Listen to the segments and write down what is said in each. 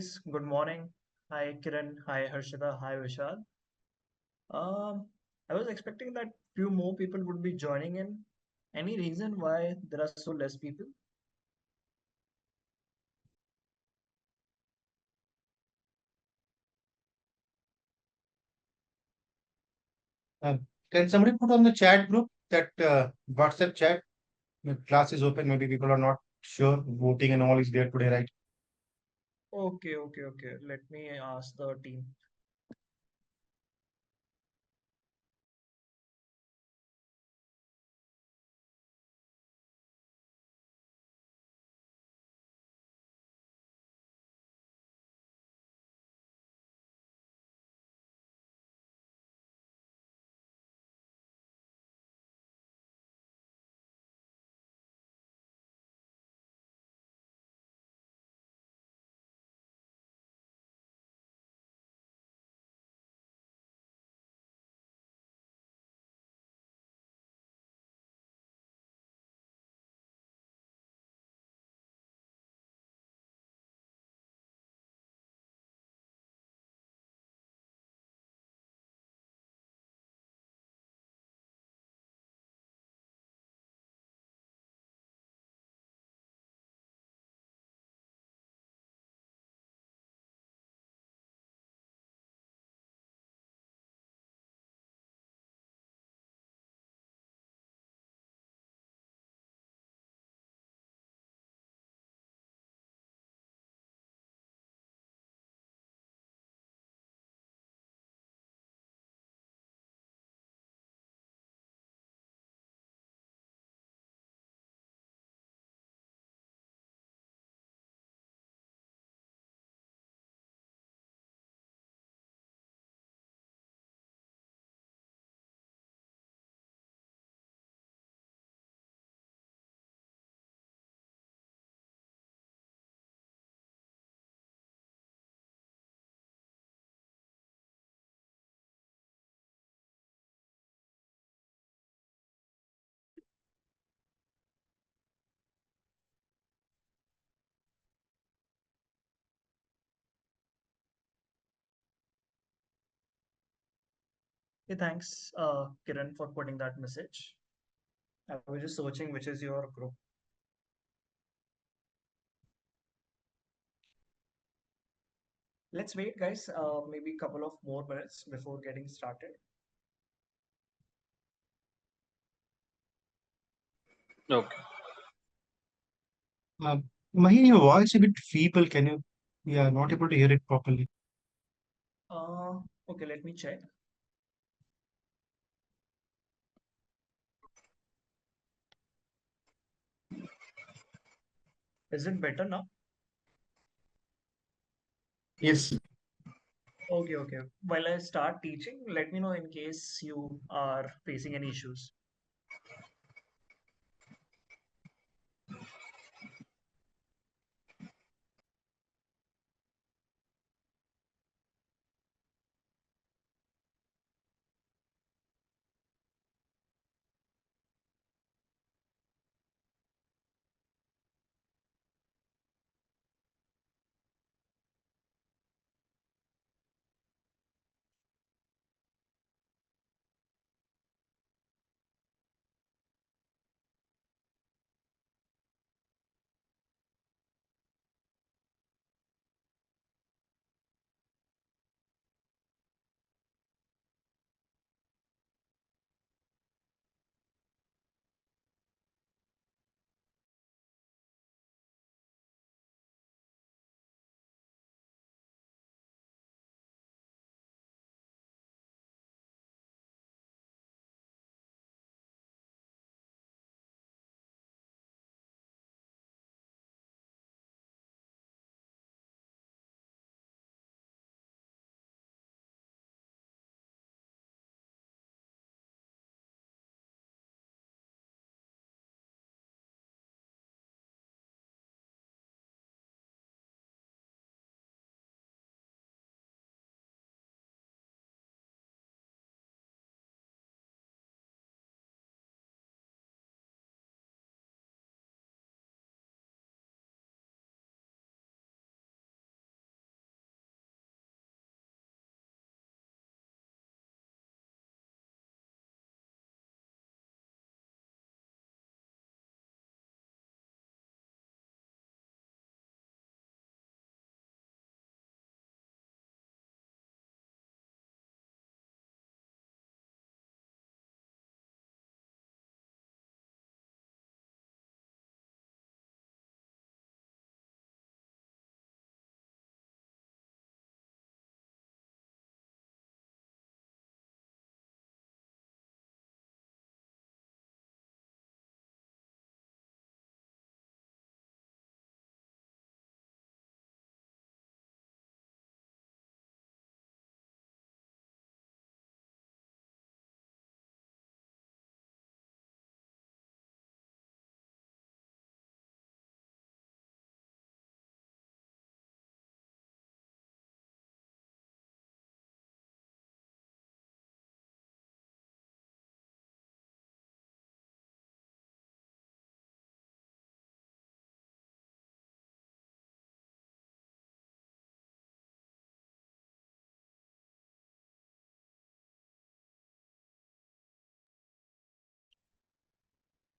guys, good morning. Hi Kiran, hi Harshita, hi Vishal. Um, I was expecting that few more people would be joining in. Any reason why there are so less people? Uh, can somebody put on the chat group that WhatsApp chat? The class is open. Maybe people are not sure. Voting and all is there today, right? Okay. Let me ask the team. Hey, thanks, Kiran, for putting that message. I was just searching which is your group. Let's wait, guys. Maybe a couple of more minutes before getting started. Okay. Mahin, your voice a bit feeble. Can you? We are not able to hear it properly. Okay, let me check. Is it better now? Yes. Okay. While I start teaching, let me know in case you are facing any issues.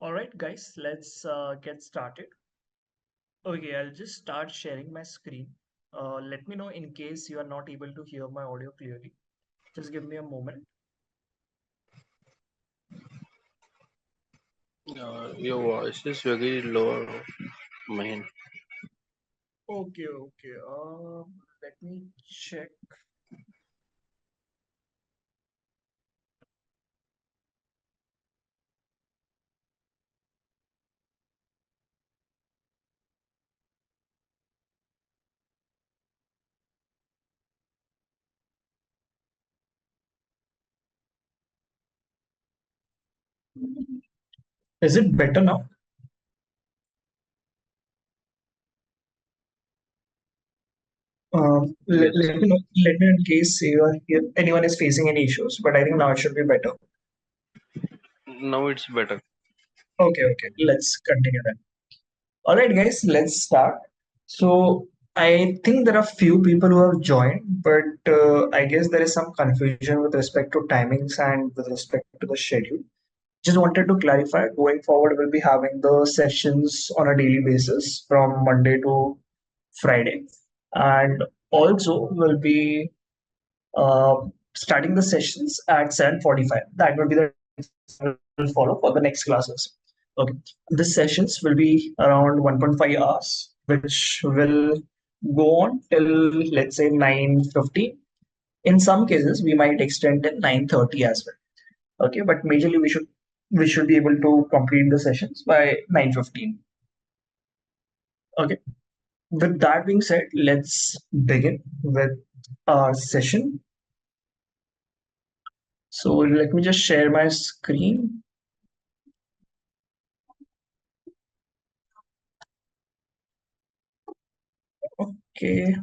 All right, guys, let's get started. Okay, I'll just start sharing my screen. Let me know in case you are not able to hear my audio clearly. Just give me a moment. Your voice is very low, Mahin. Okay, okay. Let me check. Is it better now? Yes. Let me know. Let me know in case anyone is facing any issues. But I think now it should be better. Now it's better. Okay, okay. Let's continue then. All right, guys, let's start. So I think there are few people who have joined, but I guess there is some confusion with respect to timings and with respect to the schedule. Just wanted to clarify, going forward, we'll be having the sessions on a daily basis from Monday to Friday. And also we'll be uh, starting the sessions at 7:45. That will be the will follow for the next classes. Okay. The sessions will be around 1.5 hours, which will go on till let's say 9:50. In some cases, we might extend till 9:30 as well. Okay, but majorly we should be able to complete the sessions by 9:15. Okay. With that being said, let's begin with our session. So let me just share my screen. Okay.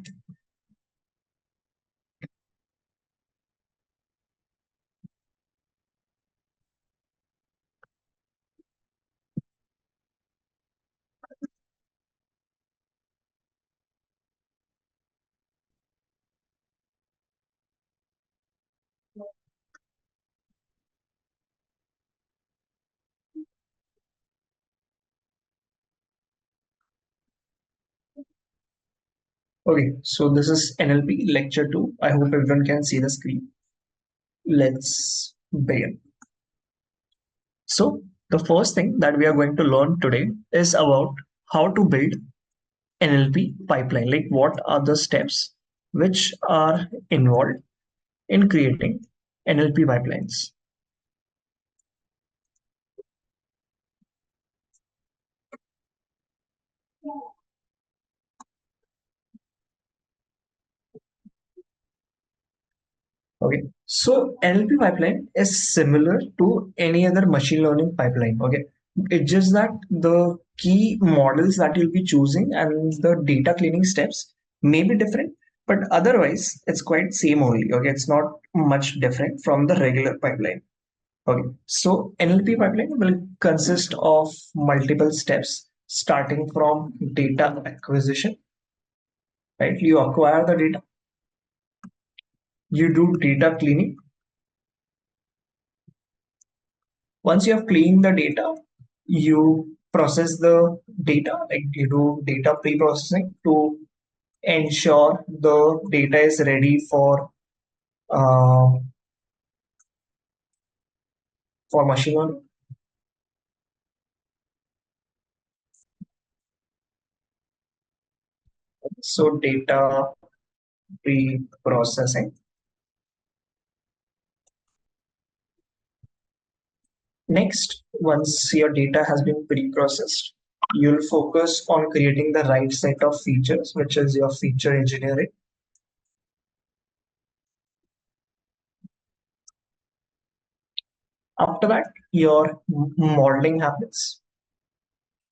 Okay, so this is NLP lecture 2. I hope everyone can see the screen. Let's begin. So the first thing that we are going to learn today is about how to build NLP pipeline. Like what are the steps which are involved in creating NLP pipelines. Okay, so NLP pipeline is similar to any other machine learning pipeline. Okay, it's just that the key models that you'll be choosing and the data cleaning steps may be different, but otherwise it's quite same only. Okay, it's not much different from the regular pipeline. Okay, so NLP pipeline will consist of multiple steps starting from data acquisition. Right, you acquire the data, you do data cleaning. Once you have cleaned the data, you process the data, like you do data pre-processing to ensure the data is ready uh, for machine learning. So data pre-processing. Next, once your data has been pre-processed, you'll focus on creating the right set of features, which is your feature engineering. After that, your modeling happens.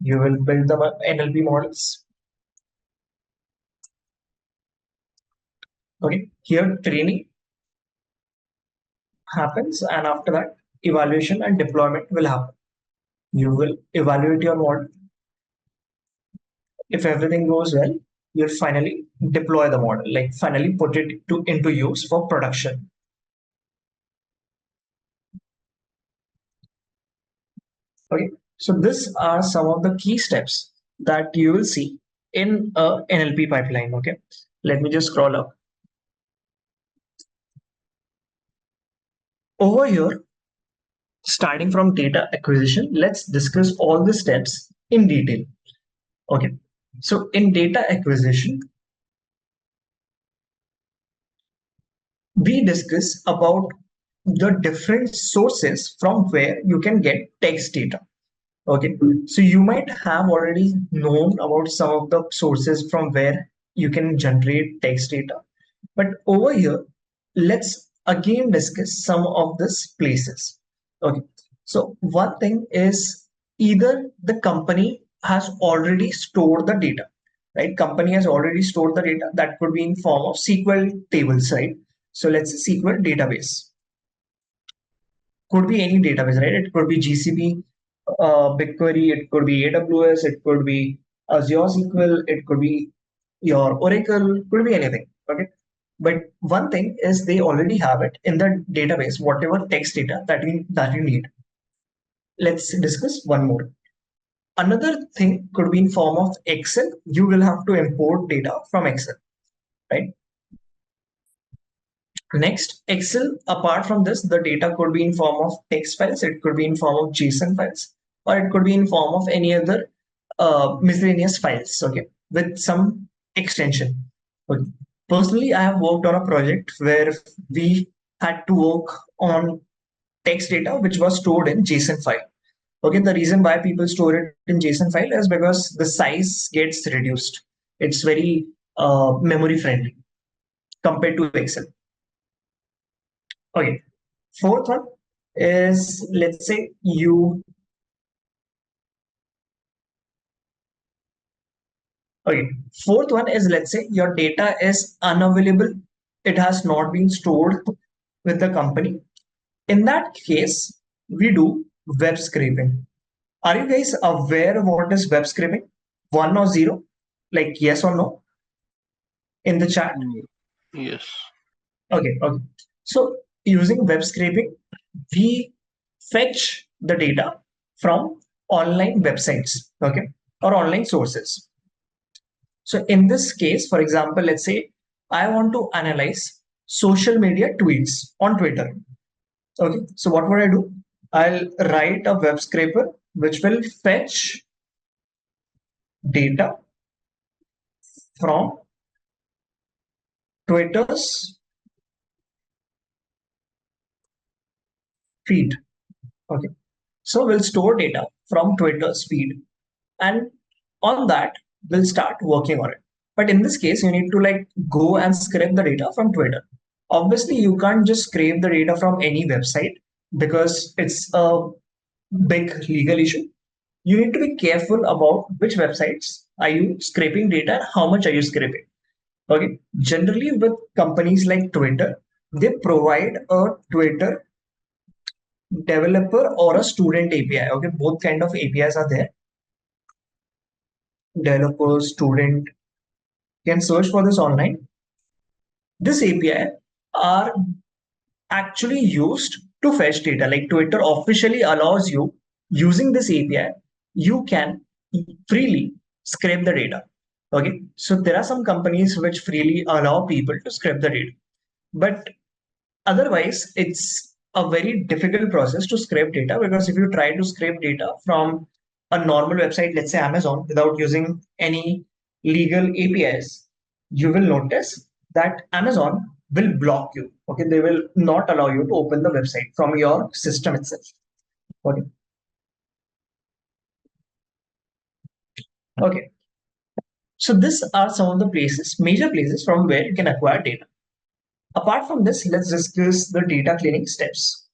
You will build the NLP models. Okay, here training happens, and after that, evaluation and deployment will happen. You will evaluate your model. If everything goes well, you'll finally deploy the model, like finally put it into use for production. Okay, So these are some of the key steps that you will see in a NLP pipeline. Okay, let me just scroll up. Over here, starting from data acquisition, let's discuss all the steps in detail. Okay, so in data acquisition, we discuss about the different sources from where you can get text data. Okay, so you might have already known about some of the sources from where you can generate text data. But over here, let's again discuss some of these places. Okay, so one thing is either the company has already stored the data, right? Company has already stored the data that could be in form of SQL tables, right? So let's say SQL database could be any database, right? It could be GCP, BigQuery, it could be AWS, it could be Azure SQL, it could be your Oracle, could be anything. Okay. But one thing is they already have it in the database, whatever text data that you need. Let's discuss one more. Another thing could be in form of Excel. You will have to import data from Excel, right? Next, Excel, apart from this, the data could be in form of text files, it could be in form of JSON files, or it could be in form of any other miscellaneous files, okay, with some extension. Okay. Personally, I have worked on a project where we had to work on text data which was stored in JSON file. Okay, the reason why people store it in JSON file is because the size gets reduced. It's very memory friendly compared to Excel. Okay, fourth one is, let's say you, okay, fourth one is, let's say your data is unavailable. It has not been stored with the company. In that case, we do web scraping. Are you guys aware of what is web scraping? One or zero? Like yes or no in the chat? Mm, yes. Okay, okay. So using web scraping, we fetch the data from online websites, okay, or online sources. So in this case, for example, let's say I want to analyze social media tweets on Twitter. Okay, so what would I do? I'll write a web scraper which will fetch data from Twitter's feed. Okay, so we'll store data from Twitter's feed, and on that we'll start working on it. But in this case, you need to like go and scrape the data from Twitter. Obviously, you can't just scrape the data from any website because it's a big legal issue. You need to be careful about which websites are you scraping data and how much are you scraping. Okay, generally with companies like Twitter, they provide a Twitter developer or a student API. Okay, both kind of APIs are there. Developer, student, you can search for this online. This API are actually used to fetch data. Like Twitter officially allows you, using this API, you can freely scrape the data. Okay, so there are some companies which freely allow people to scrape the data, but otherwise it's a very difficult process to scrape data, because if you try to scrape data from a normal website, let's say Amazon, without using any legal APIs, you will notice that Amazon will block you. Okay, they will not allow you to open the website from your system itself. Okay. Okay. So these are some of the places, major places from where you can acquire data. Apart from this, let's discuss the data cleaning steps.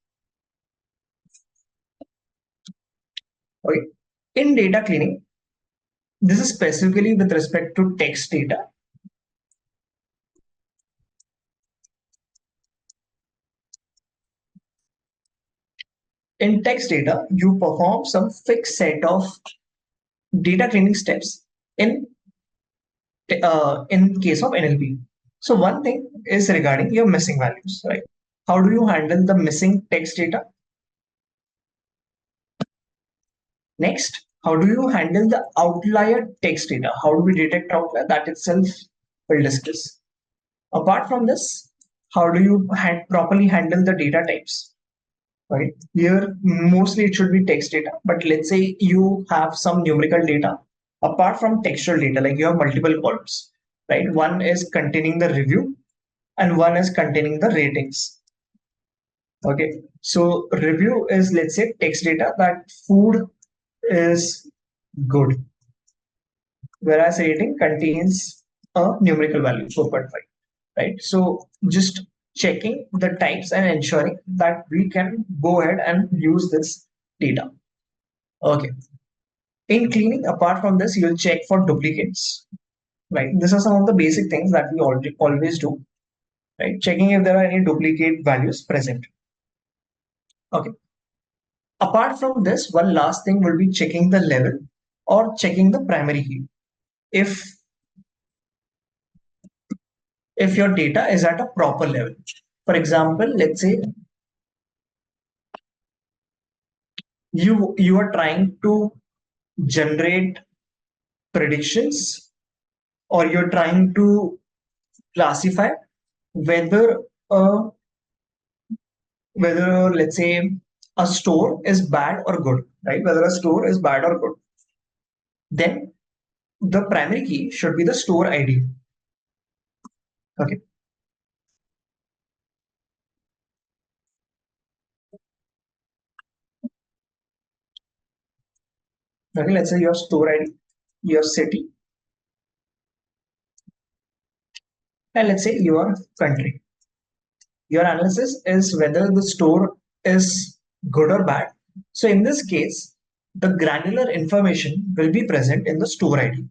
Okay. In data cleaning, this is specifically with respect to text data. In text data, you perform some fixed set of data cleaning steps in case of NLP. So one thing is regarding your missing values, right? How do you handle the missing text data? Next, how do you handle the outlier text data? How do we detect outlier? That itself we'll discuss. Apart from this, how do you properly handle the data types? Right here, mostly it should be text data, but let's say you have some numerical data apart from textual data, like you have multiple columns, right? One is containing the review and one is containing the ratings. Okay, so review is, let's say, text data that food is good, whereas rating contains a numerical value 4.5, right? So just checking the types and ensuring that we can go ahead and use this data. Okay, in cleaning, apart from this, you'll check for duplicates, right? These are some of the basic things that we always do, right? Checking if there are any duplicate values present. Okay, apart from this, one last thing will be checking the level or checking the primary key. If your data is at a proper level. For example, let's say you are trying to generate predictions, or you're trying to classify whether uh, whether let's say a store is bad or good, right? Whether a store is bad or good, then the primary key should be the store ID. Okay. Okay, let's say your store ID, your city, and let's say your country. Your analysis is whether the store is good or bad. So in this case, the granular information will be present in the store ID.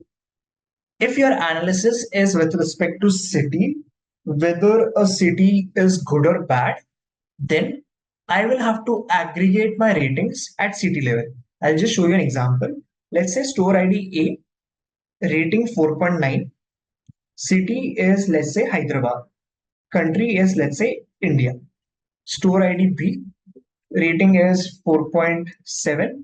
If your analysis is with respect to city, whether a city is good or bad, then I will have to aggregate my ratings at city level. I'll just show you an example. Let's say store ID A, rating 4.9, city is, let's say, Hyderabad, country is, let's say, India. Store ID B, rating is 4.7,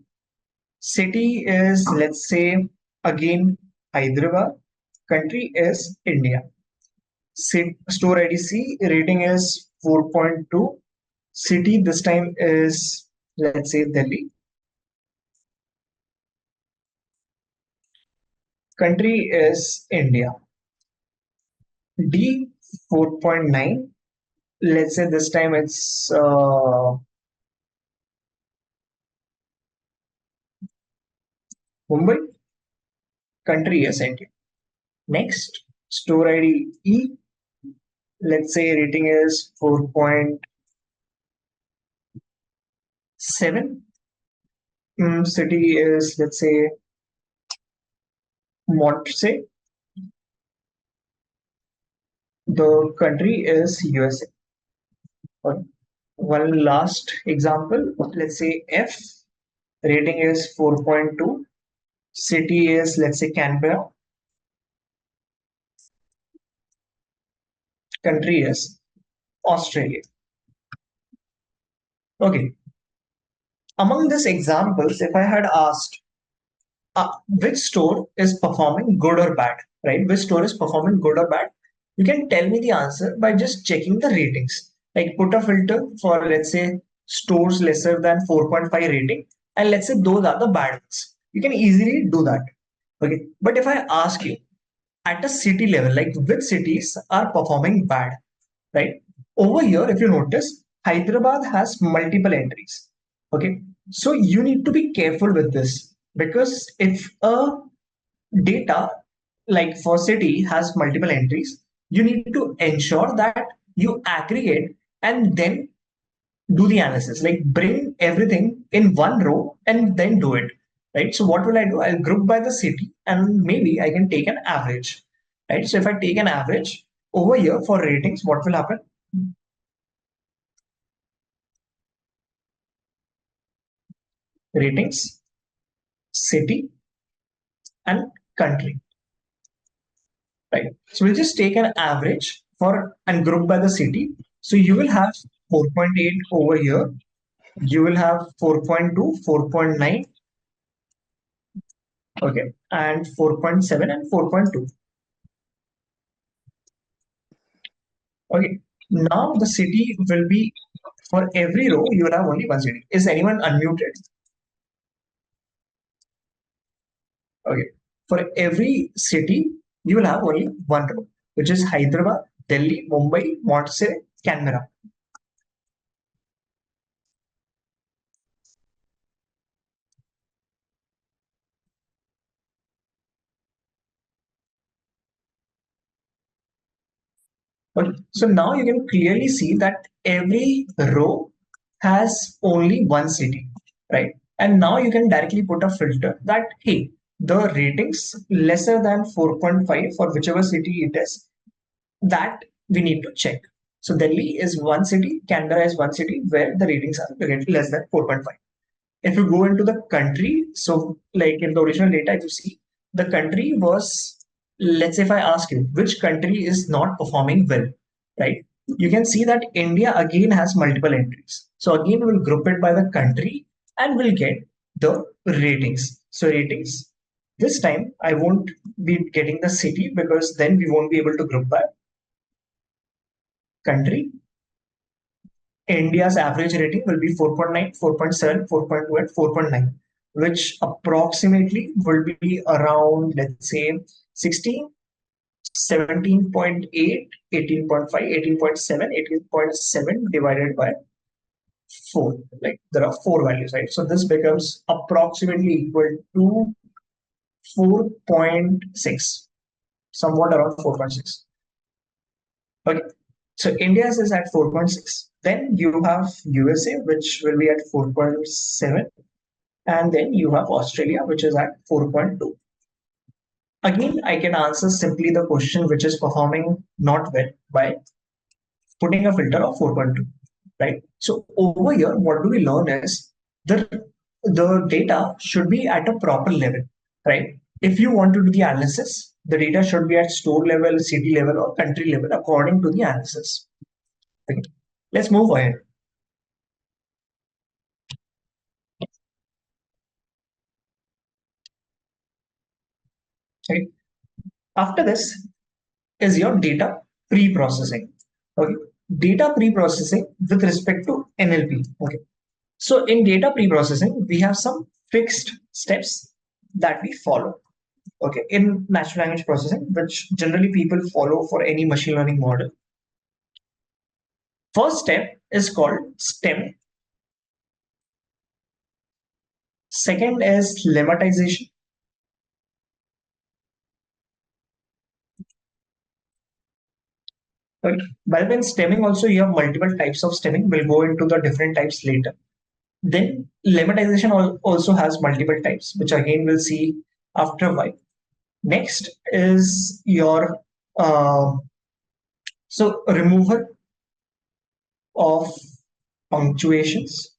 city is, let's say, again Hyderabad, country is India. Store ID C, rating is 4.2, city this time is, let's say, Delhi, country is India. D, 4.9, let's say this time it's Mumbai, country is India. Next, store ID E, let's say rating is 4.7. City is, let's say, Monterey. The country is USA. One last example, let's say F, rating is 4.2. City is, let's say, Canberra. Country is Australia. Okay. Among these examples, if I had asked which store is performing good or bad, right? Which store is performing good or bad? You can tell me the answer by just checking the ratings. Like put a filter for, let's say, stores lesser than 4.5 rating, and let's say those are the bad ones. You can easily do that. Okay. But if I ask you at a city level, like which cities are performing bad, right? Over here, if you notice, Hyderabad has multiple entries. Okay. So you need to be careful with this, because if a data like for city has multiple entries, you need to ensure that you aggregate and then do the analysis, like bring everything in one row and then do it, right? So what will I do? I'll group by the city and maybe I can take an average, right? So if I take an average over here for ratings, what will happen? Ratings, city, and country, right? So we'll just take an average for and group by the city. So you will have 4.8 over here. You will have 4.2, 4.9, Okay, and 4.7 and 4.2. Okay, now the city will be, for every row, you will have only one city. Is anyone unmuted? Okay, for every city, you will have only one row, which is Hyderabad, Delhi, Mumbai, Monterey, Canberra. Okay, so now you can clearly see that every row has only one city, right? And now you can directly put a filter that, hey, the ratings lesser than 4.5 for whichever city it is, that we need to check. So Delhi is one city, Canberra is one city where the ratings are less than 4.5. If you go into the country, so like in the original data, if you see, the country was, let's say if I ask you, which country is not performing well, right? You can see that India again has multiple entries. So again, we'll group it by the country and we'll get the ratings. So ratings, this time I won't be getting the city because then we won't be able to group by country. India's average rating will be 4.9, 4.7, 4.2, and 4.9, which approximately will be around, let's say, 16, 17.8, 18.5, 18.7, 18.7 divided by 4. Like there are four values, right? So this becomes approximately equal to 4.6, somewhat around 4.6. Okay. So India's is at 4.6. Then you have USA, which will be at 4.7. And then you have Australia, which is at 4.2. Again, I can answer simply the question which is performing not well by putting a filter of 4.2, right? So over here, what do we learn is the data should be at a proper level, right? If you want to do the analysis, the data should be at store level, city level, or country level according to the analysis. Okay. Let's move ahead. Okay. After this is your data pre-processing. Okay. Data pre-processing with respect to NLP. Okay. So in data pre-processing, we have some fixed steps that we follow. Okay. In natural language processing, which generally people follow for any machine learning model. First step is called STEM. Second is lemmatization. Right. By the way, in stemming also you have multiple types of stemming. We'll go into the different types later. Then lemmatization also has multiple types, which again we'll see after a while. Next is your removal of punctuations.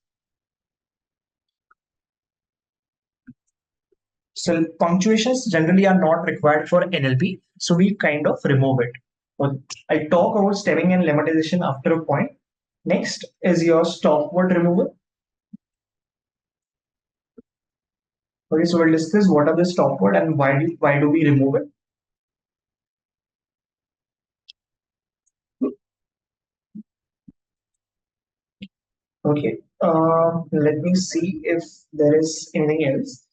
So punctuations generally are not required for NLP, so we kind of remove it. But I'll talk about stemming and lemmatization after a point. Next is your stop word removal. Okay, so we'll discuss what are the stop word and why do we remove it. Okay, let me see if there is anything else.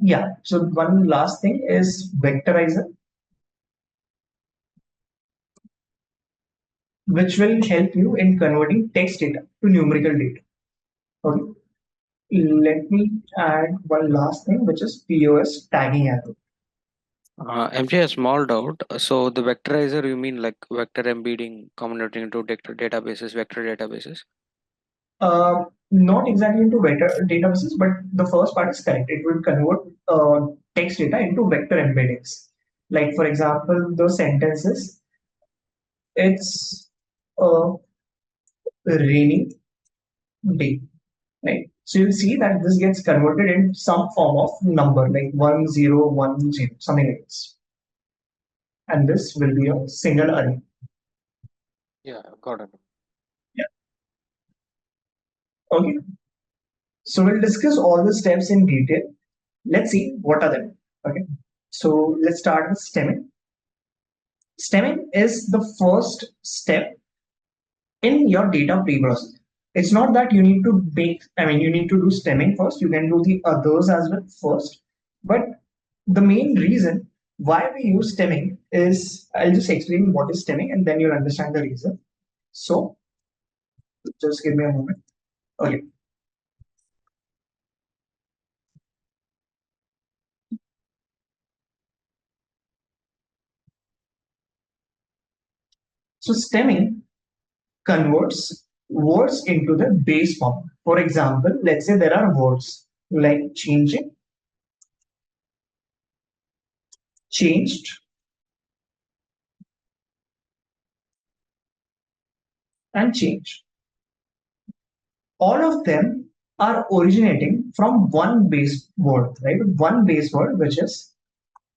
Yeah, so one last thing is vectorizer, which will help you in converting text data to numerical data. Okay, let me add one last thing, which is POS tagging arrow. MJ, a small doubt. So the vectorizer, you mean like vector embedding, converting into databases, vector databases? Not exactly into vector databases, but the first part is correct. It will convert text data into vector embeddings. Like for example, the sentences, it's a rainy day, right? So you'll see that this gets converted in some form of number, like 1010, something like this. And this will be a single array. Yeah, got it. Yeah. Okay. So we'll discuss all the steps in detail. Let's see what are them. Okay, so let's start with stemming. Stemming is the first step in your data pre-processing. It's not that you need to you need to do stemming first. You can do the others as well first. But the main reason why we use stemming is, I'll just explain what is stemming and then you'll understand the reason. So just give me a moment. Okay. So stemming converts words into the base form. For example, let's say there are words like changing, changed, and changed. All of them are originating from one base word, right? One base word, which is,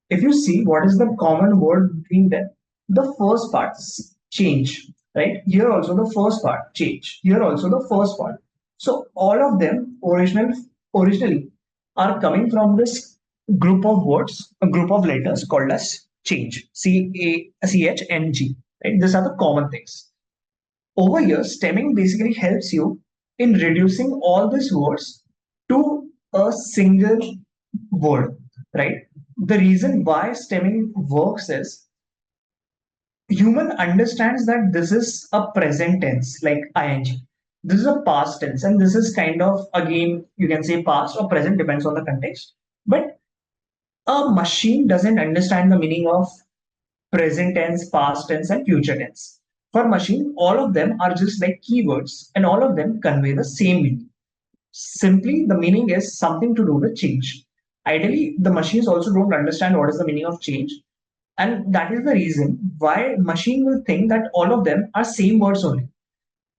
if you see what is the common word between them, the first part is change, right? Here also the first part, change. Here also the first part. So all of them originally are coming from this group of words, a group of letters called as change, CHNG, right? These are the common things. Over here, stemming basically helps you in reducing all these words to a single word, right? The reason why stemming works is human understands that this is a present tense like ing. This is a past tense, and this is kind of, again, you can say past or present, depends on the context. But a machine doesn't understand the meaning of present tense, past tense, and future tense. For machine, all of them are just like keywords, and all of them convey the same meaning. Simply, the meaning is something to do with change. Ideally, the machines also don't understand what is the meaning of change, and that is the reason why machine will think that all of them are same words only.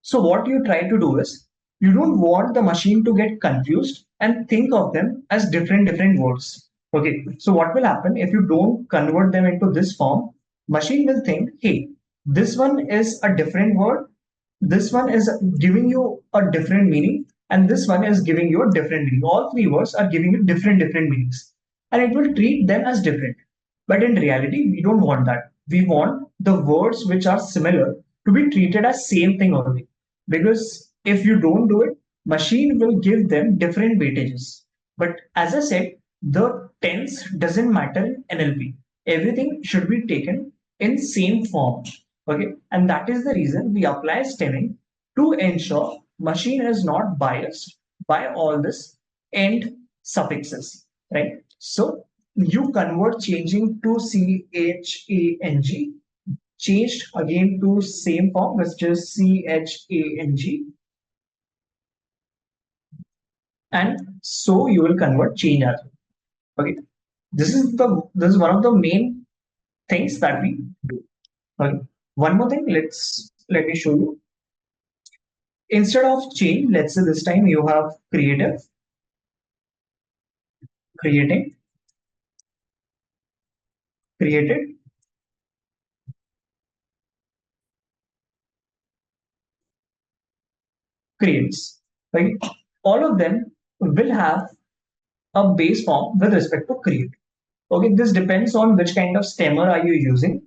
So what you try to do is, you don't want the machine to get confused and think of them as different words. Okay, so what will happen if you don't convert them into this form? Machine will think, hey, this one is a different word, this one is giving you a different meaning, and this one is giving you a different meaning. All three words are giving you different meanings, and it will treat them as different. But in reality, we don't want that. We want the words which are similar to be treated as same thing only. Because if you don't do it, machine will give them different weightages. But as I said, the tense doesn't matter in NLP. Everything should be taken in same form. Okay, and that is the reason we apply stemming to ensure machine is not biased by all this end suffixes, right? So you convert changing to CHANG, changed again to same form, which is CHANG, and so you will convert change as well. Okay, this is one of the main things that we do. Okay, one more thing. Let me show you. Instead of change, let's say this time you have creative, creating, created, creates. Right? All of them will have a base form with respect to create. Okay, this depends on which kind of stemmer are you using.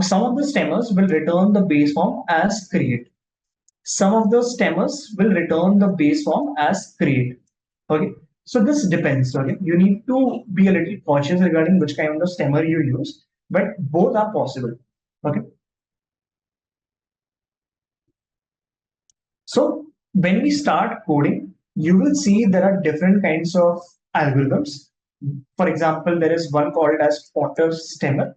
Some of the stemmers will return the base form as create. Some of the stemmers will return the base form as create. Okay, so this depends. Okay, you need to be a little cautious regarding which kind of stemmer you use, but both are possible. Okay, so when we start coding, you will see there are different kinds of algorithms. For example, there is one called as Potter's stemmer,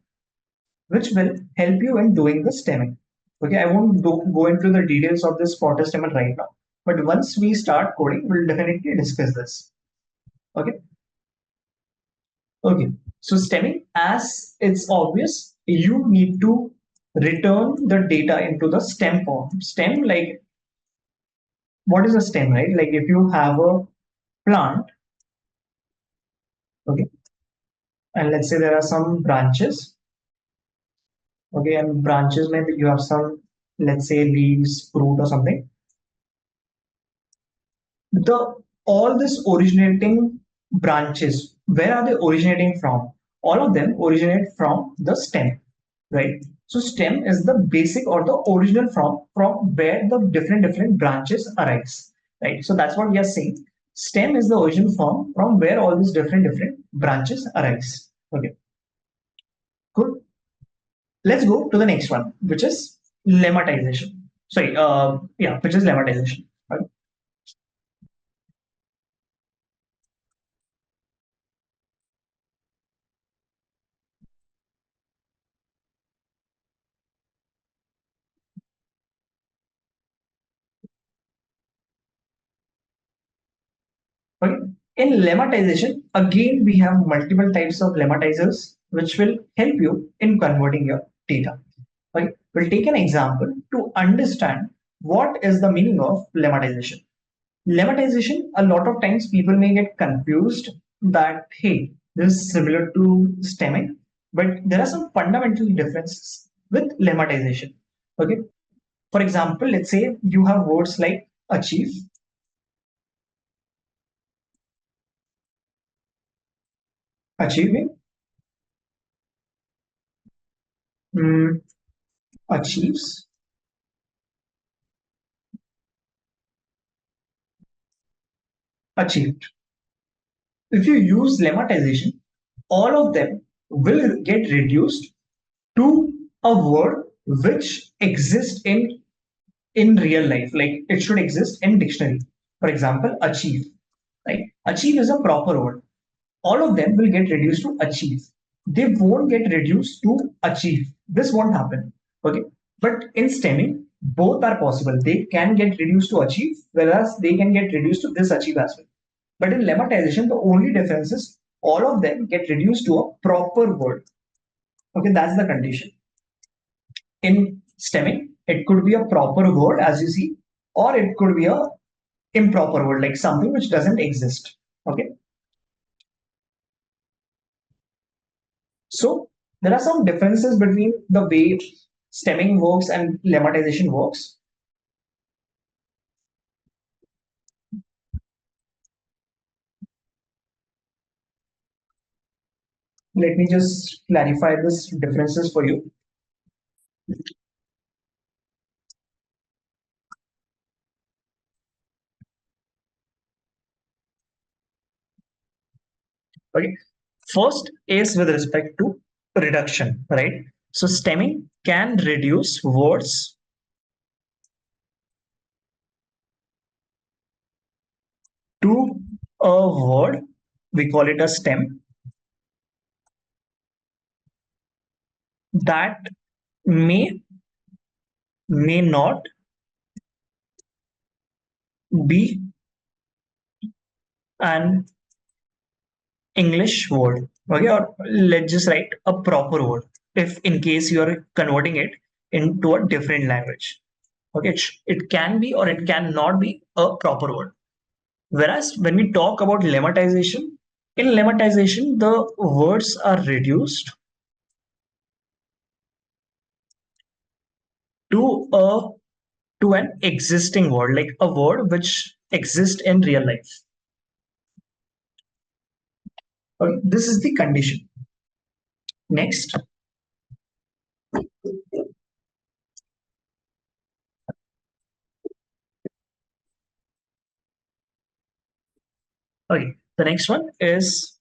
which will help you in doing the stemming. Okay, I won't go into the details of this Potter stemmer right now, but once we start coding, we'll definitely discuss this. Okay, okay. So stemming, as it's obvious, you need to return the data into the stem form. Stem, like, what is a stem, right? Like if you have a plant, okay, and let's say there are some branches, okay, and branches, maybe you have some, let's say, leaves, fruit, or something. The all this originating branches, where are they originating from? All of them originate from the stem, right? So stem is the basic or the original from where the different branches arise, right? So that's what we are saying. Stem is the original form from where all these different branches arise. Okay, good. Let's go to the next one, which is lemmatization. Sorry, yeah, which is lemmatization. Right? Okay. In lemmatization, again, we have multiple types of lemmatizers which will help you in converting your data. Okay. We'll take an example to understand what is the meaning of lemmatization. Lemmatization, a lot of times people may get confused that, hey, this is similar to stemming, but there are some fundamental differences with lemmatization. Okay. For example, let's say you have words like achieve, achieving, mm, achieves, achieved. If you use lemmatization, all of them will get reduced to a word which exists in real life. Like it should exist in dictionary. For example, achieve. Right? Achieve is a proper word. All of them will get reduced to achieve. They won't get reduced to achieve. This won't happen. Okay. But in stemming, both are possible. They can get reduced to achieve, whereas they can get reduced to this achieve as well. But in lemmatization, the only difference is all of them get reduced to a proper word. Okay, that's the condition. In stemming, it could be a proper word as you see, or it could be a improper word, like something which doesn't exist. Okay. So there are some differences between the way stemming works and lemmatization works. Let me just clarify these differences for you. Okay. First is with respect to reduction, right? So stemming can reduce words to a word, we call it a stem, that may not be an English word. Okay, or let's just write a proper word if in case you are converting it into a different language. Okay, it can be or it cannot be a proper word. Whereas when we talk about lemmatization, in lemmatization, the words are reduced to a to an existing word, like a word which exists in real life. Okay, this is the condition. Next, okay, the next one is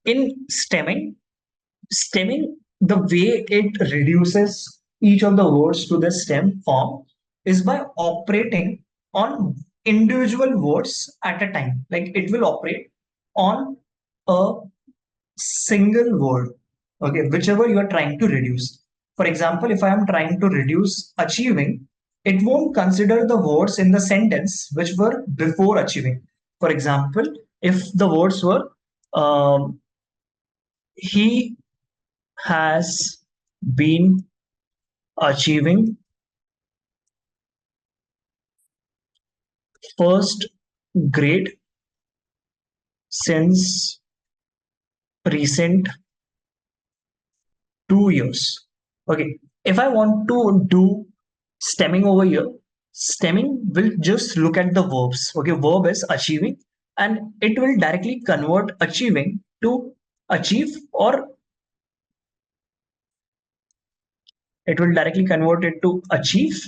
in stemming. Stemming, the way it reduces each of the words to the stem form is by operating on individual words at a time. Like it will operate on a single word, okay, whichever you are trying to reduce. For example, if I am trying to reduce achieving, it won't consider the words in the sentence which were before achieving. For example, if the words were he has been achieving first grade since recent 2 years. Okay, if I want to do stemming over here, stemming will just look at the verbs. Okay, verb is achieving, and it will directly convert achieving to achieve, or it will directly convert it to achieve,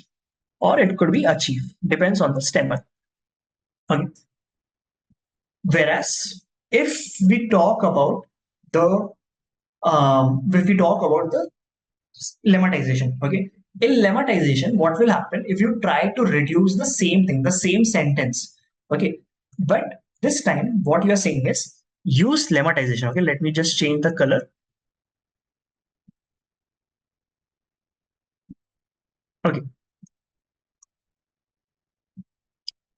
or it could be achieve, depends on the stemmer. Okay. Whereas if we talk about the lemmatization, okay, in lemmatization, what will happen if you try to reduce the same thing, the same sentence, okay, but this time what you are saying is use lemmatization. Okay, let me just change the color. Okay,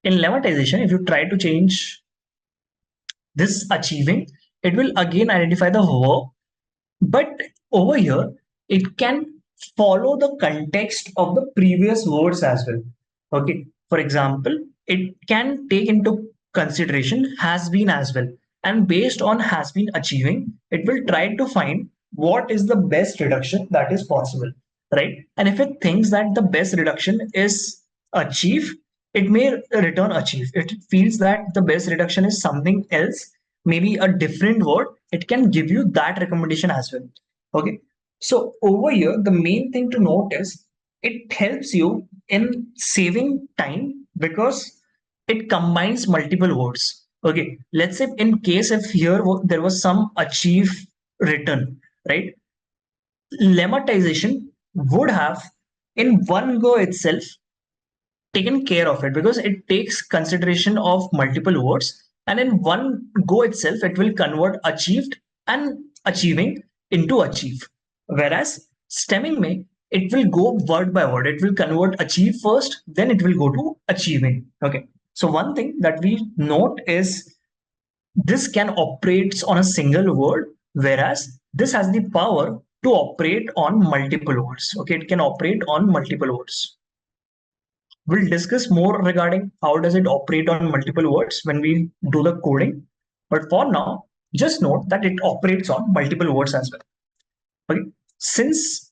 in lemmatization, if you try to change this achieving, it will again identify the verb, but over here it can follow the context of the previous words as well. Okay, for example, it can take into consideration has been as well, and based on has been achieving, it will try to find what is the best reduction that is possible, right? And if it thinks that the best reduction is achieve, it may return achieve. It feels that the best reduction is something else, maybe a different word, it can give you that recommendation as well. Okay, so over here the main thing to note is it helps you in saving time because it combines multiple words. Okay, let's say in case if here there was some achieve written, right, lemmatization would have in one go itself taken care of it because it takes consideration of multiple words, and in one go itself it will convert achieved and achieving into achieve. Whereas stemming may, it will go word by word, it will convert achieve first, then it will go to achieving. Okay, so one thing that we note is this can operate on a single word, whereas this has the power to operate on multiple words. Okay, it can operate on multiple words. We'll discuss more regarding how does it operate on multiple words when we do the coding. But for now, just note that it operates on multiple words as well. Okay. Since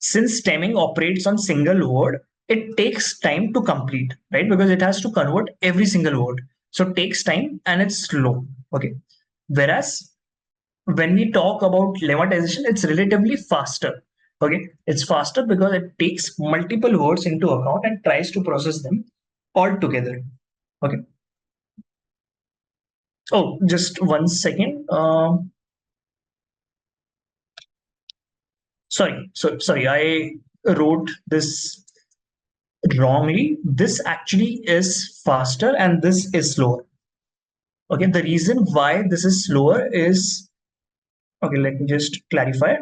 stemming operates on single word, it takes time to complete, right? Because it has to convert every single word. So it takes time and it's slow. Okay. Whereas when we talk about lemmatization, it's relatively faster. Okay, it's faster because it takes multiple words into account and tries to process them all together. Okay. Oh, just 1 second. Sorry. I wrote this wrongly. This actually is faster and this is slower. Okay, the reason why this is slower is okay. Let me just clarify.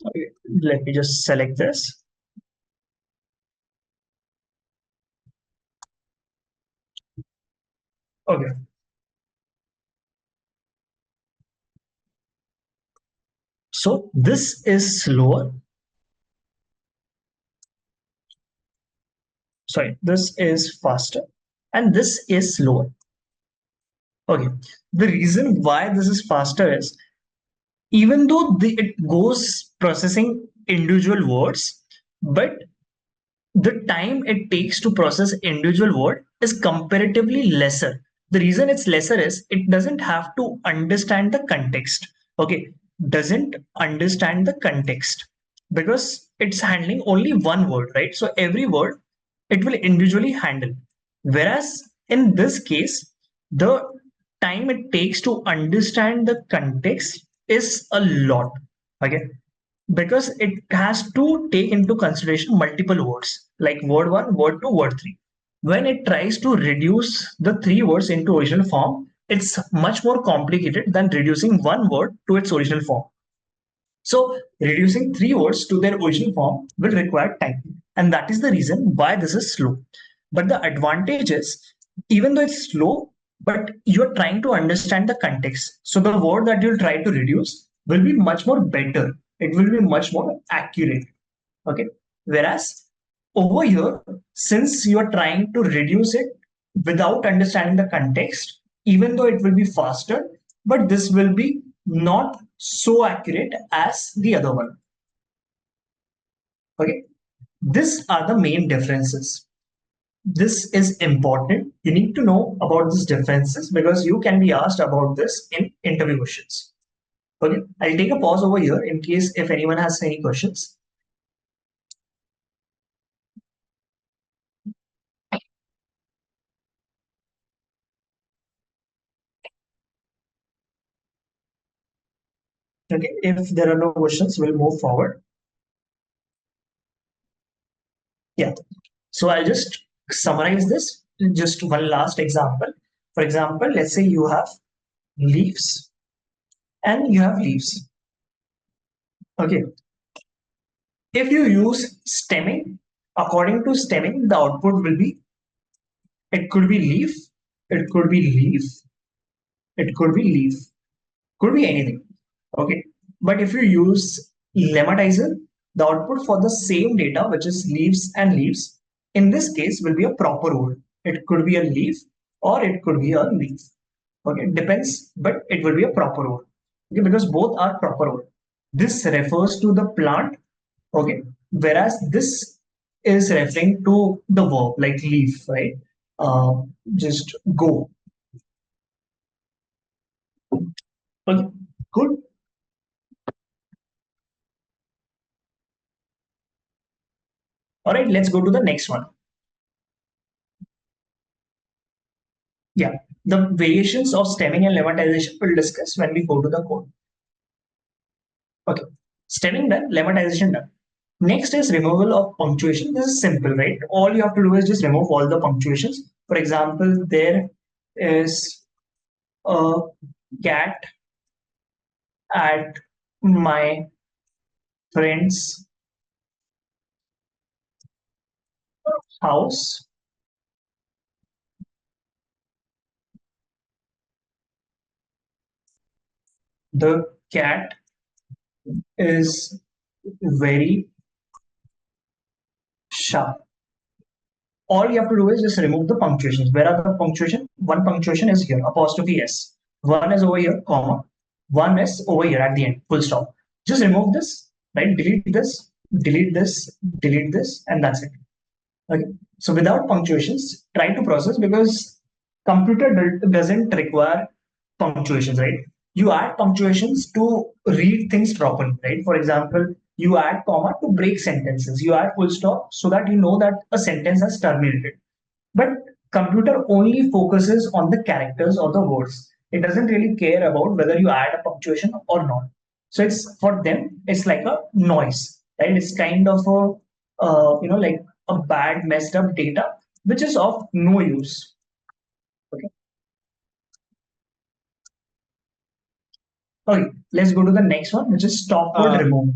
Okay, let me just select this. Okay. So this is slower. Sorry, this is faster and this is slower. Okay. The reason why this is faster is even though it goes processing individual words, but the time it takes to process individual word is comparatively lesser. The reason it's lesser is it doesn't have to understand the context. Okay, doesn't understand the context because it's handling only one word, right? So every word it will individually handle. Whereas in this case, the time it takes to understand the context is a lot. Okay, because it has to take into consideration multiple words like word 1, word 2, word 3. When it tries to reduce the three words into original form, it's much more complicated than reducing one word to its original form. So reducing three words to their original form will require time, and that is the reason why this is slow. But the advantage is, even though it's slow, but you're trying to understand the context. So the word that you'll try to reduce will be much more better. It will be much more accurate. Okay. Whereas Over here, since you are trying to reduce it without understanding the context, even though it will be faster, but this will be not so accurate as the other one. Okay, these are the main differences. This is important. You need to know about these differences because you can be asked about this in interview questions. Okay, I'll take a pause over here in case if anyone has any questions. Okay, if there are no questions, we'll move forward. Yeah, so I'll just summarize this. Just one last example. For example, let's say you have leaves and you have leaves. Okay, if you use stemming, according to stemming, the output will be, it could be leaf, it could be leaf, it could be leaf, could be anything. Okay, but if you use lematizer, the output for the same data, which is leaves and leaves, in this case will be a proper word. It could be a leaf or it could be a leaf. Okay, depends, but it will be a proper word. Okay, because both are proper word. This refers to the plant. Okay, whereas this is referring to the verb like leaf, right? Just go. Okay, good. All right, let's go to the next one. Yeah, the variations of stemming and lemmatization we'll discuss when we go to the code. Okay, stemming done, lemmatization done. Next is removal of punctuation. This is simple, right? All you have to do is just remove all the punctuations. For example, there is a cat at my friend's house. The cat is very sharp. All you have to do is just remove the punctuations. Where are the punctuation? One punctuation is here, apostrophe S. One is over here, comma. One is over here at the end, full stop. Just remove this, right? Delete this, delete this, delete this, and that's it. Okay. So without punctuations, try to process because computer doesn't require punctuations, right? You add punctuations to read things properly, right? For example, you add comma to break sentences. You add full stop so that you know that a sentence has terminated. But computer only focuses on the characters or the words. It doesn't really care about whether you add a punctuation or not. So it's for them, it's like a noise, right? It's kind of a like a bad messed up data, which is of no use. Okay. Okay, let's go to the next one, which is stopword remove.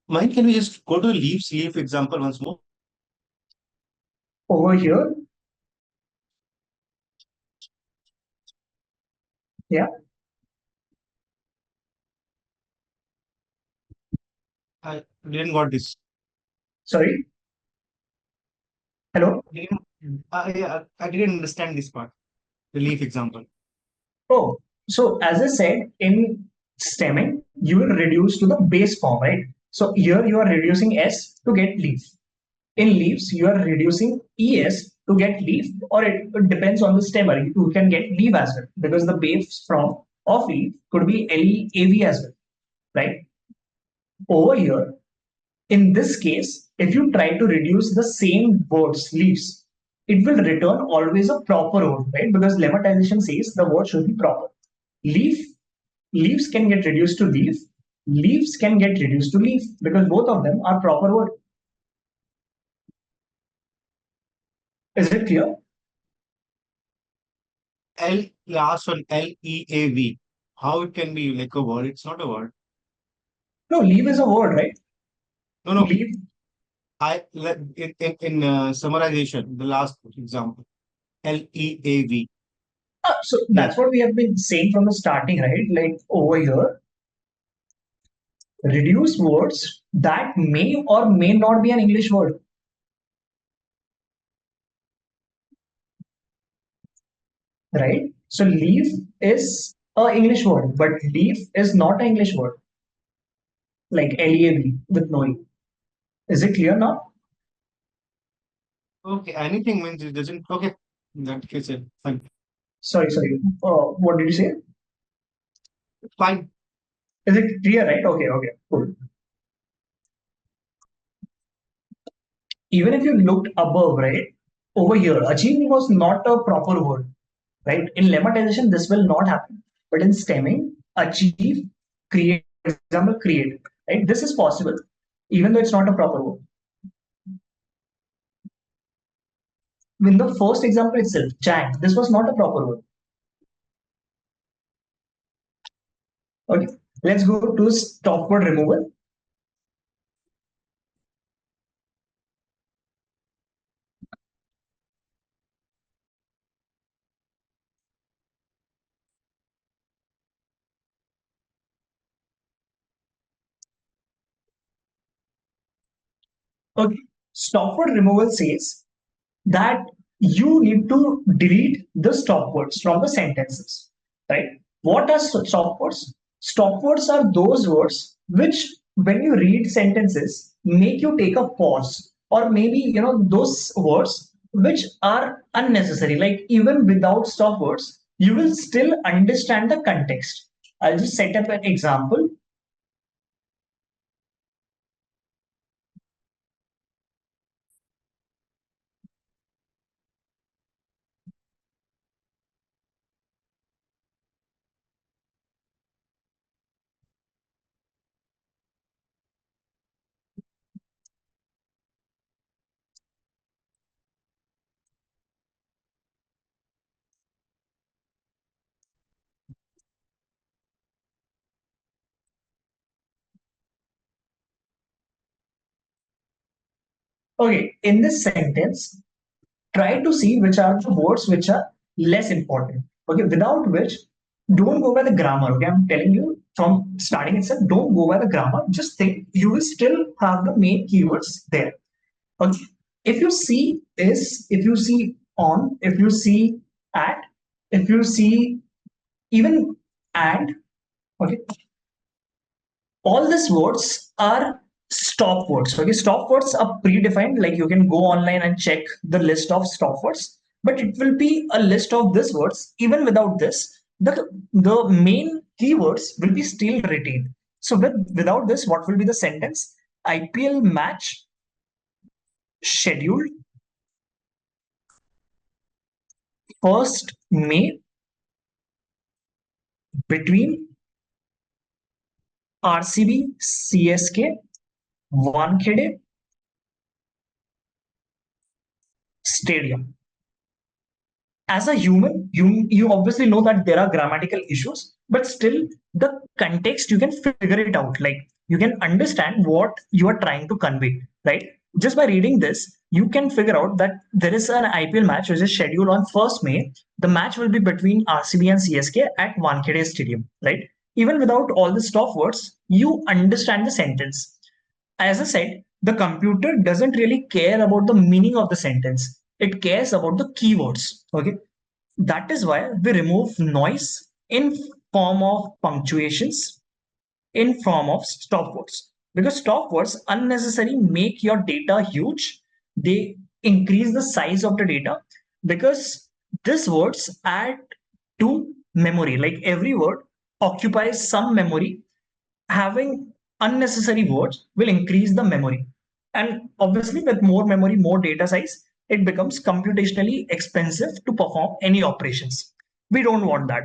Mike, can we just go to leaf example once more? Over here, yeah. I didn't got this. Sorry. Hello. I didn't understand this part. The leaf example. Oh, so as I said, in stemming, you will reduce to the base form, right? So here you are reducing S to get leaf. In leaves, you are reducing ES to get leaf, or it depends on the stemmer. You can get leaf as well because the base form of leaf could be LEAV as well, right? Over here, in this case, if you try to reduce the same words, leaves, it will return always a proper word, right? Because lemmatization says the word should be proper. Leaf, leaves can get reduced to leaf, leaves can get reduced to leaf because both of them are proper word. Is it clear? Last one, LEAV. How it can be like a word? It's not a word. No, leave is a word, right? No. Leave. In summarization, the last example, LEAV. So that's what we have been saying from the starting, right? Like over here, reduce words that may or may not be an English word. right? So leaf is a English word, but leaf is not an English word, like LEAV with no E. Is it clear now? Okay, anything means it doesn't. Okay, in that case, fine. Sorry. What did you say? Fine. Is it clear, right? Okay, cool. Even if you looked above, right, over here, achieving was not a proper word, right? In lemmatization, this will not happen. But in stemming, achieve, create, for example, create, right? This is possible, even though it's not a proper word. In the first example itself, chant, this was not a proper word. Okay, let's go to stop word removal. Okay, stop word removal says that you need to delete the stop words from the sentences, right? What are stop words? Stop words are those words which, when you read sentences, make you take a pause, or maybe those words which are unnecessary. Like even without stop words, you will still understand the context. I'll just set up an example. Okay, in this sentence, try to see which are the words which are less important. Okay, without which, don't go by the grammar. Okay, I'm telling you from starting itself, don't go by the grammar. Just think you will still have the main keywords there. Okay, if you see is, if you see on, if you see at, if you see even and, okay, all these words are stop words. Okay, stop words are predefined. Like you can go online and check the list of stop words, but it will be a list of these words. Even without this, the main keywords will be still retained. So without this, what will be the sentence? IPL match scheduled 1st May between RCB CSK Wankhede Stadium. As a human, you obviously know that there are grammatical issues, but still the context you can figure it out. Like you can understand what you are trying to convey, right? Just by reading this, you can figure out that there is an IPL match which is scheduled on 1st May. The match will be between RCB and CSK at Wankhede Stadium, right? Even without all the stop words, you understand the sentence. As I said, the computer doesn't really care about the meaning of the sentence. It cares about the keywords. Okay. That is why we remove noise in form of punctuations, in form of stop words. Because stop words unnecessarily make your data huge. They increase the size of the data because these words add to memory. Like every word occupies some memory. Having unnecessary words will increase the memory. And obviously, with more memory, more data size, it becomes computationally expensive to perform any operations. We don't want that.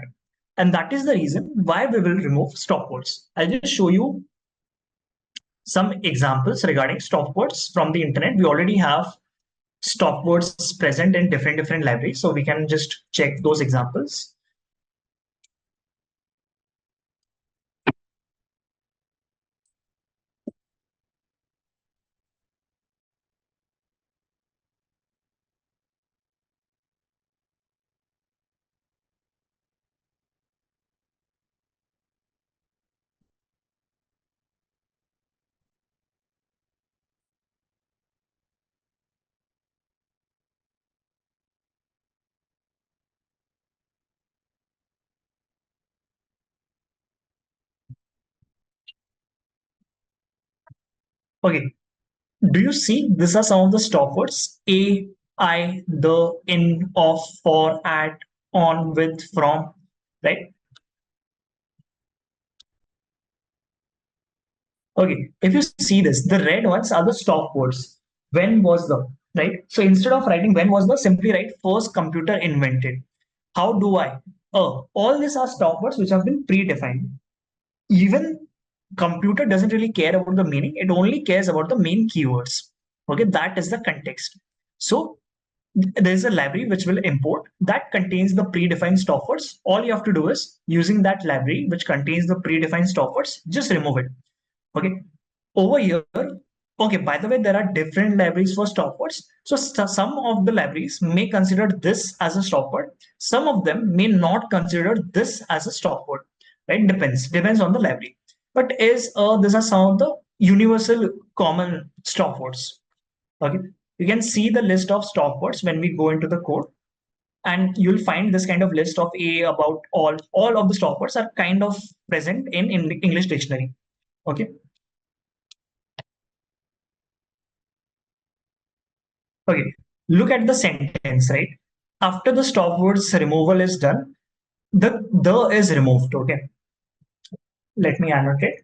And that is the reason why we will remove stop words. I'll just show you some examples regarding stop words from the internet. We already have stop words present in different libraries, so we can just check those examples. Okay, do you see these are some of the stop words? A, I, the, in, of, for, at, on, with, from, right? Okay, if you see this, the red ones are the stop words. When was the, right? So instead of writing when was the, simply write first computer invented. How do I? All these are stop words which have been predefined. Even computer doesn't really care about the meaning, it only cares about the main keywords. Okay, that is the context. So there is a library which will import that contains the predefined stop words. All you have to do is using that library which contains the predefined stop words, just remove it. Okay, over here, okay, by the way, there are different libraries for stop words. So some of the libraries may consider this as a stop word, some of them may not consider this as a stop word, right? Depends on the library. But is these are some of the universal common stop words. Okay, you can see the list of stop words when we go into the code, and you'll find this kind of list of a, about, all of the stop words are kind of present in English dictionary. Okay. Okay, look at the sentence, right? After the stop words removal is done, the is removed. Okay, let me annotate.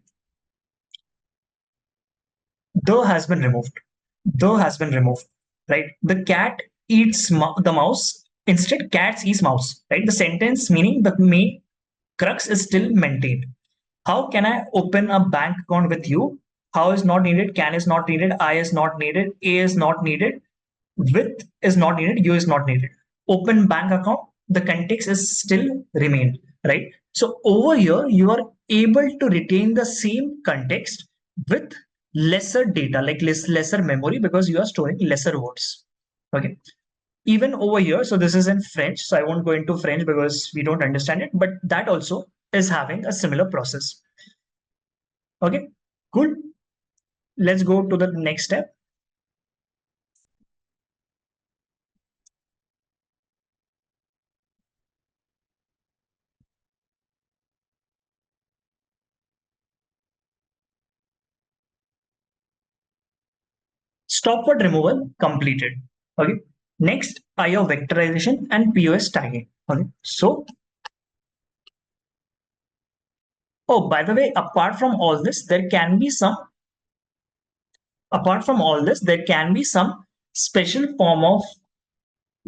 The has been removed. The has been removed. Right? The cat eats the mouse. Instead, cats eats mouse. Right? The sentence meaning the main crux is still maintained. How can I open a bank account with you? How is not needed. Can is not needed. I is not needed. A is not needed. With is not needed, u is not needed. Open bank account, the context is still remained, right? So over here, you are able to retain the same context with lesser data, like lesser memory, because you are storing lesser words. Okay. Even over here, so this is in French, so I won't go into French because we don't understand it, but that also is having a similar process. Okay, cool. Let's go to the next step. Stopword removal completed. Okay. Next, IO vectorization and POS tagging. Okay. So, oh, by the way, apart from all this, there can be some special form of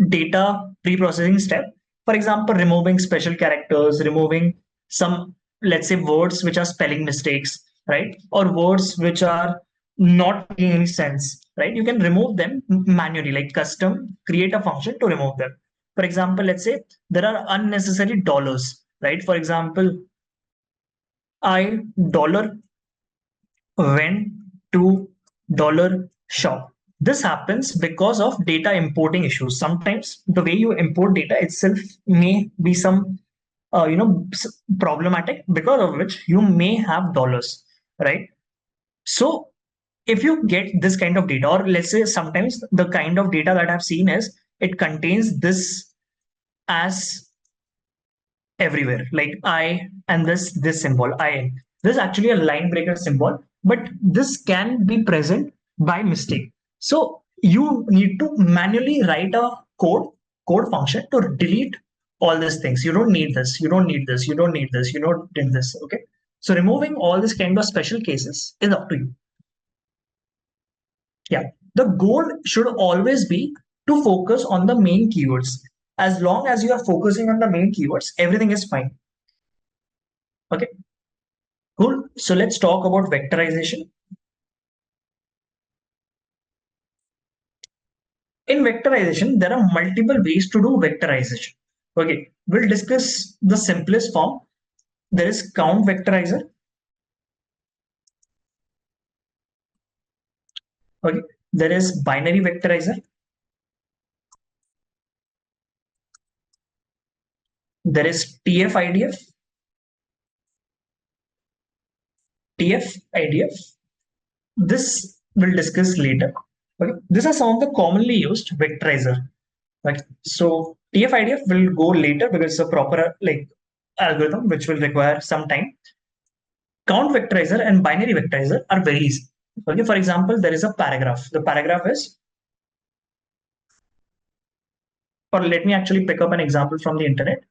data pre-processing step. For example, removing special characters, removing some, let's say, words which are spelling mistakes, right? Or words which are not making any sense, right? You can remove them manually, like custom, create a function to remove them. For example, let's say there are unnecessary dollars, right? For example, I dollar went to dollar shop. This happens because of data importing issues. Sometimes the way you import data itself may be some problematic, because of which you may have dollars, right? So if you get this kind of data, or let's say sometimes the kind of data that I've seen is it contains this as everywhere, like I and this symbol I. This is actually a line breaker symbol, but this can be present by mistake. So you need to manually write a code function to delete all these things. You don't need this, you don't need this, you don't need this, you don't need this. Okay. So removing all these kind of special cases is up to you. Yeah. The goal should always be to focus on the main keywords. As long as you are focusing on the main keywords, everything is fine. Okay. Cool. So let's talk about vectorization. In vectorization, there are multiple ways to do vectorization. Okay, we'll discuss the simplest form. There is count vectorizer. Okay, there is binary vectorizer. There is TF-IDF, TF-IDF. This we'll discuss later. Okay, these are some of the commonly used vectorizer. Right. So TF-IDF will go later because it's a proper like algorithm which will require some time. Count vectorizer and binary vectorizer are very easy. Okay, for example, there is a paragraph. The paragraph is, or let me actually pick up an example from the internet.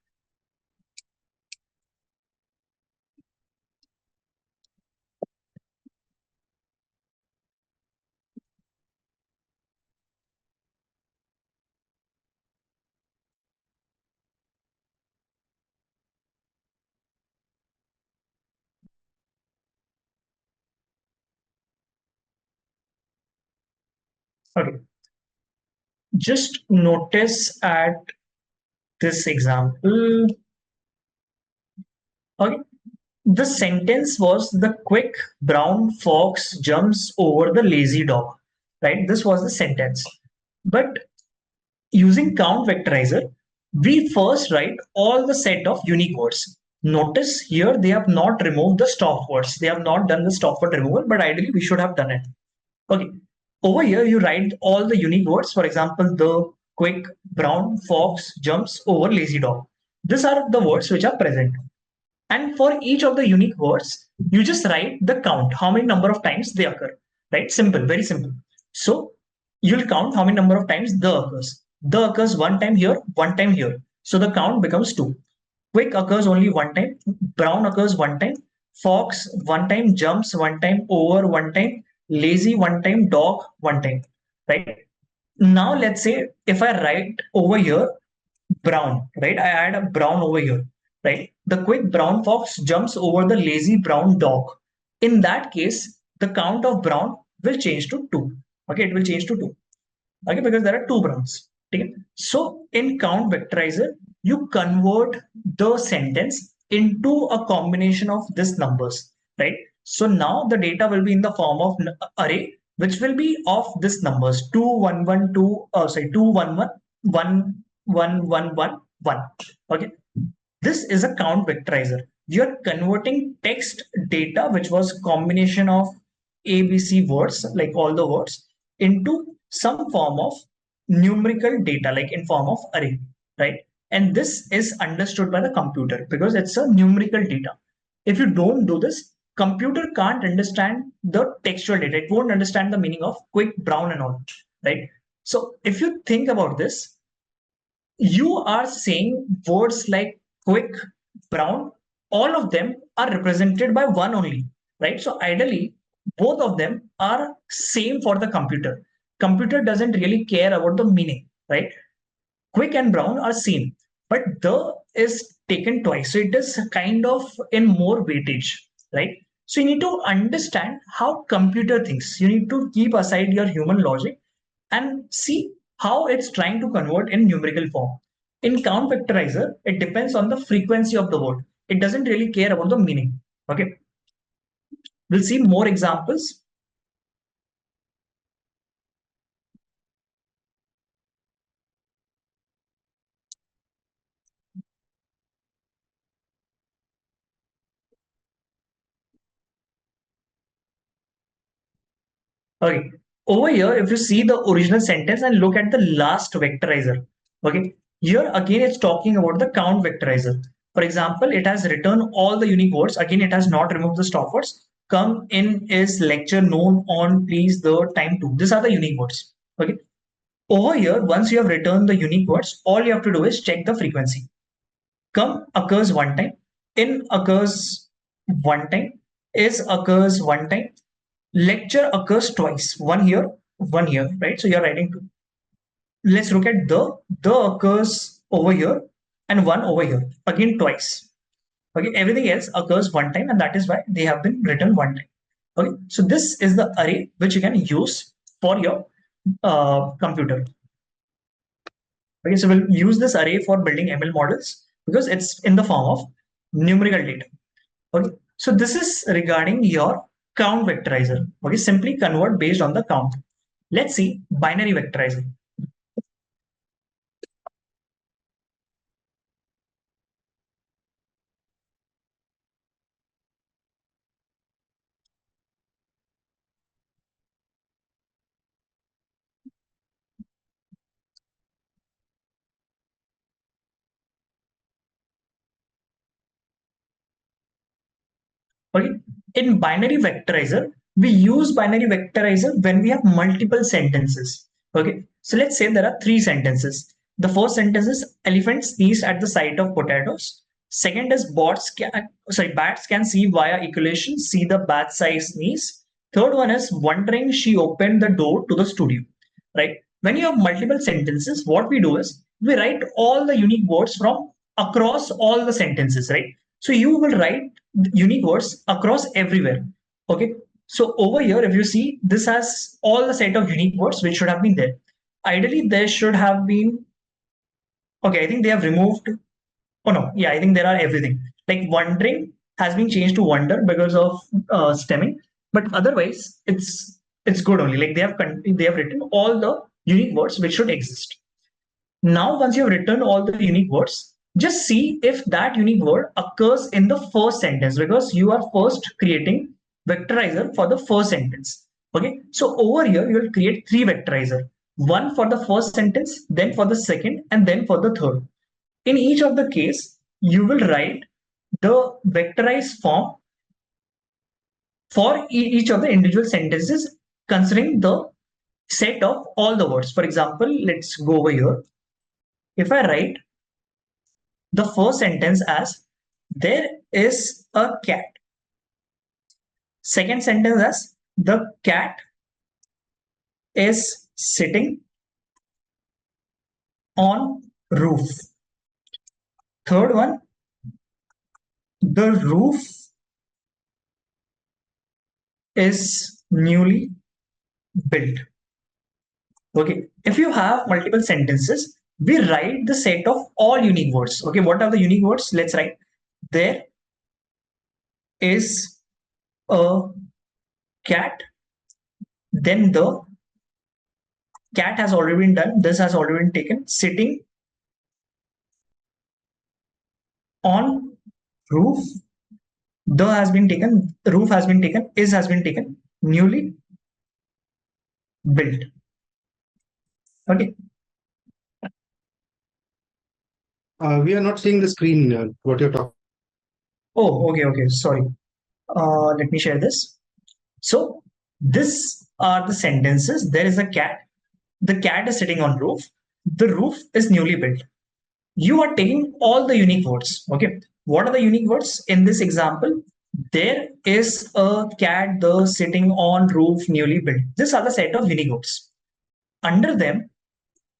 Okay, just notice at this example. Okay, the sentence was the quick brown fox jumps over the lazy dog. Right, this was the sentence. But using count vectorizer, we first write all the set of unique words. Notice here they have not removed the stop words. They have not done the stop word removal, but ideally we should have done it. Okay. Over here, you write all the unique words. For example, the quick brown fox jumps over lazy dog. These are the words which are present. And for each of the unique words, you just write the count, how many number of times they occur. Right? Simple, very simple. So you'll count how many number of times the occurs. The occurs one time here, one time here. So the count becomes two. Quick occurs only one time. Brown occurs one time. Fox one time. Jumps one time. Over one time. Lazy one time. Dog one time. Right? Now let's say if I write over here brown, right? I add a brown over here, right? The quick brown fox jumps over the lazy brown dog. In that case, the count of brown will change to two. Okay, it will change to two. Okay, because there are two browns. Okay? So in count vectorizer, you convert the sentence into a combination of these numbers, right? So now the data will be in the form of array, which will be of these numbers 2112, sorry, 211 Okay, this is a count vectorizer. You're converting text data, which was combination of ABC words, like all the words, into some form of numerical data, like in form of array, right? And this is understood by the computer because it's a numerical data. If you don't do this, computer can't understand the textual data. It won't understand the meaning of quick, brown, and all, right? So if you think about this, you are saying words like quick, brown, all of them are represented by one only, right? So ideally, both of them are same for the computer. Computer doesn't really care about the meaning, right? Quick and brown are same, but the is taken twice. So it is kind of in more weightage, right? So you need to understand how computer thinks. You need to keep aside your human logic and see how it's trying to convert in numerical form. In count vectorizer, it depends on the frequency of the word. It doesn't really care about the meaning. Okay, we'll see more examples. Okay, over here, if you see the original sentence and look at the last vectorizer, okay, here again it's talking about the count vectorizer. For example, it has returned all the unique words. Again, it has not removed the stop words. Come in is lecture known on please the time to. These are the unique words. Okay, over here, once you have returned the unique words, all you have to do is check the frequency. Come occurs one time, in occurs one time, is occurs one time, lecture occurs twice, one here, right? So you're writing two. Let's look at the occurs over here and one over here, again twice. Okay, everything else occurs one time, and that is why they have been written one time. Okay, so this is the array which you can use for your computer. Okay, so we'll use this array for building ML models because it's in the form of numerical data. Okay, so this is regarding your count vectorizer. Okay, simply convert based on the count. Let's see binary vectorizer. Okay, in binary vectorizer, We use binary vectorizer when we have multiple sentences. Okay, so let's say there are three sentences. The first sentence is elephant sneezed at the sight of potatoes. Second is bats can see via echolation, see the bat size sneeze. Third one is wondering she opened the door to the studio. Right? When you have multiple sentences, what we do is we write all the unique words from across all the sentences, right? So you will write unique words across everywhere. Okay. So over here, if you see, this has all the set of unique words which should have been there. Ideally, there should have been, okay, I think they have removed, oh no, yeah, I think there are everything. Like wondering has been changed to wonder because of stemming, but otherwise it's good only. Like they have written all the unique words which should exist. Now, once you have written all the unique words, just see if that unique word occurs in the first sentence because you are first creating vectorizer for the first sentence. Okay, so over here you will create three vectorizer, one for the first sentence, then for the second, and then for the third. In each of the case, you will write the vectorized form for each of the individual sentences considering the set of all the words. For example, let's go over here. If I write the first sentence as there is a cat. Second sentence as the cat is sitting on roof. Third one, the roof is newly built. Okay, if you have multiple sentences, we write the set of all unique words. Okay, what are the unique words? Let's write there is a cat, then the cat has already been done, this has already been taken, sitting on roof, the has been taken, roof has been taken, is has been taken, newly built. Okay. We are not seeing the screen, what you're talking. Oh, okay. Sorry. Let me share this. So this are the sentences. There is a cat. The cat is sitting on roof. The roof is newly built. You are taking all the unique words. Okay. What are the unique words in this example? There is a cat, the sitting on roof, newly built. These are the set of unique words. Under them,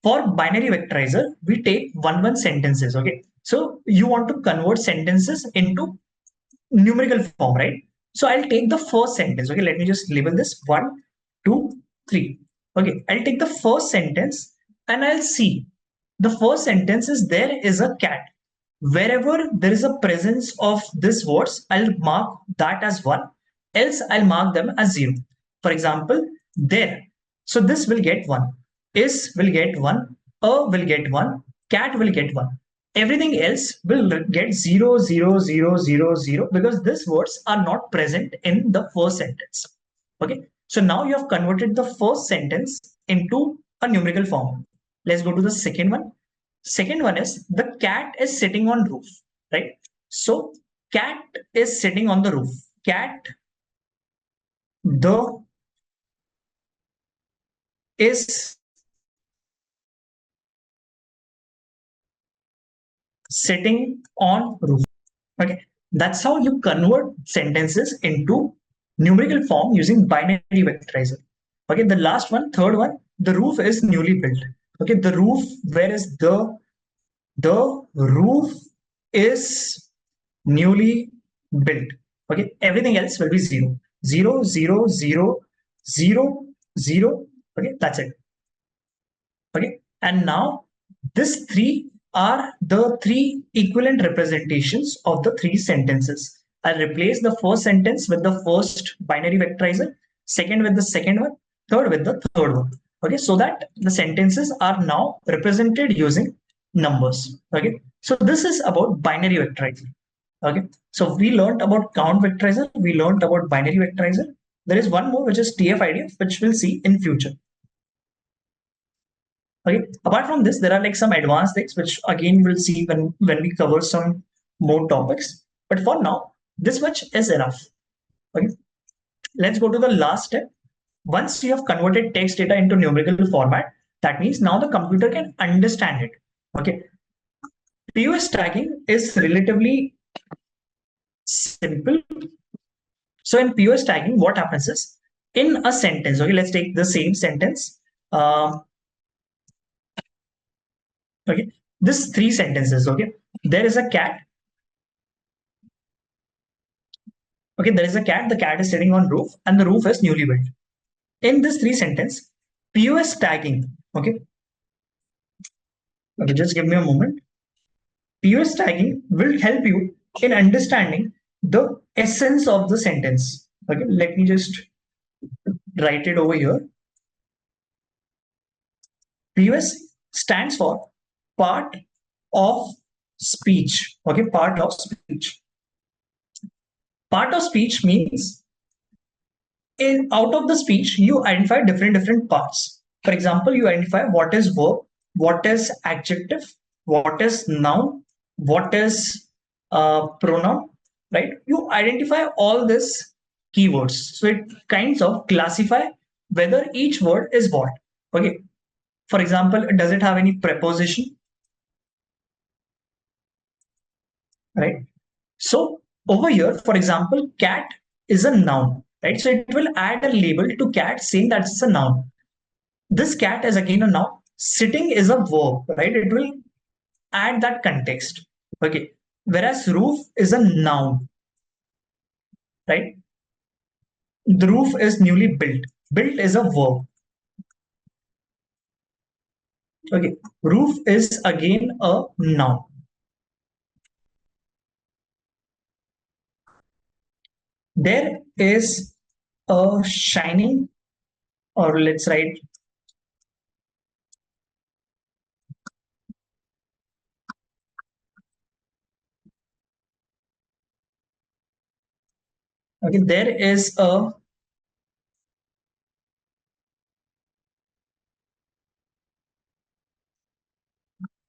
for binary vectorizer, we take one sentences. Okay. So you want to convert sentences into numerical form, right? So I'll take the first sentence. Okay. Let me just label this 1, 2, 3. Okay. I'll take the first sentence and I'll see the first sentence is there is a cat. Wherever there is a presence of this words, I'll mark that as 1, else I'll mark them as 0. For example, there. So this will get 1, is will get 1, will get 1, cat will get 1. Everything else will get 0, 0, 0, 0, 0 because these words are not present in the first sentence. Okay. So now you have converted the first sentence into a numerical form. Let's go to the second one. Second one is the cat is sitting on roof, right? So cat is sitting on the roof. Cat, the is sitting on roof. Okay, that's how you convert sentences into numerical form using binary vectorizer. Okay, the last one, third one, the roof is newly built. Okay, the roof, where is the roof is newly built. Okay, everything else will be 0. 0, 0, 0, 0, 0. Okay, that's it. Okay, and now these three are the three equivalent representations of the three sentences. I'll replace the first sentence with the first binary vectorizer, second with the second one, third with the third one. Okay, so that the sentences are now represented using numbers. Okay, so this is about binary vectorizer. Okay, so we learned about count vectorizer, we learned about binary vectorizer. There is one more which is TF-IDF, which we'll see in future. Okay. Apart from this, there are like some advanced things which again we'll see when we cover some more topics. But for now, this much is enough. Okay. Let's go to the last step. Once you have converted text data into numerical format, that means now the computer can understand it. Okay. POS tagging is relatively simple. So in POS tagging, what happens is in a sentence, okay, let's take the same sentence. Okay, this three sentences, okay. There is a cat. Okay, there is a cat. The cat is sitting on roof, and the roof is newly built. In this three sentence, POS tagging, okay. Okay, just give me a moment. POS tagging will help you in understanding the essence of the sentence. Okay, let me just write it over here. POS stands for part of speech. Okay, part of speech. Part of speech means out of the speech, you identify different parts. For example, you identify what is verb, what is adjective, what is noun, what is pronoun, right? You identify all these keywords. So it kinds of classify whether each word is what. Okay. For example, does it have any preposition, right? So over here, for example, cat is a noun, right? So it will add a label to cat saying that's a noun. This cat is again a noun. Sitting is a verb, right? It will add that context. Okay. Whereas roof is a noun, right? The roof is newly built. Built is a verb. Okay. Roof is again a noun. There is a shining, or let's write, okay, there is a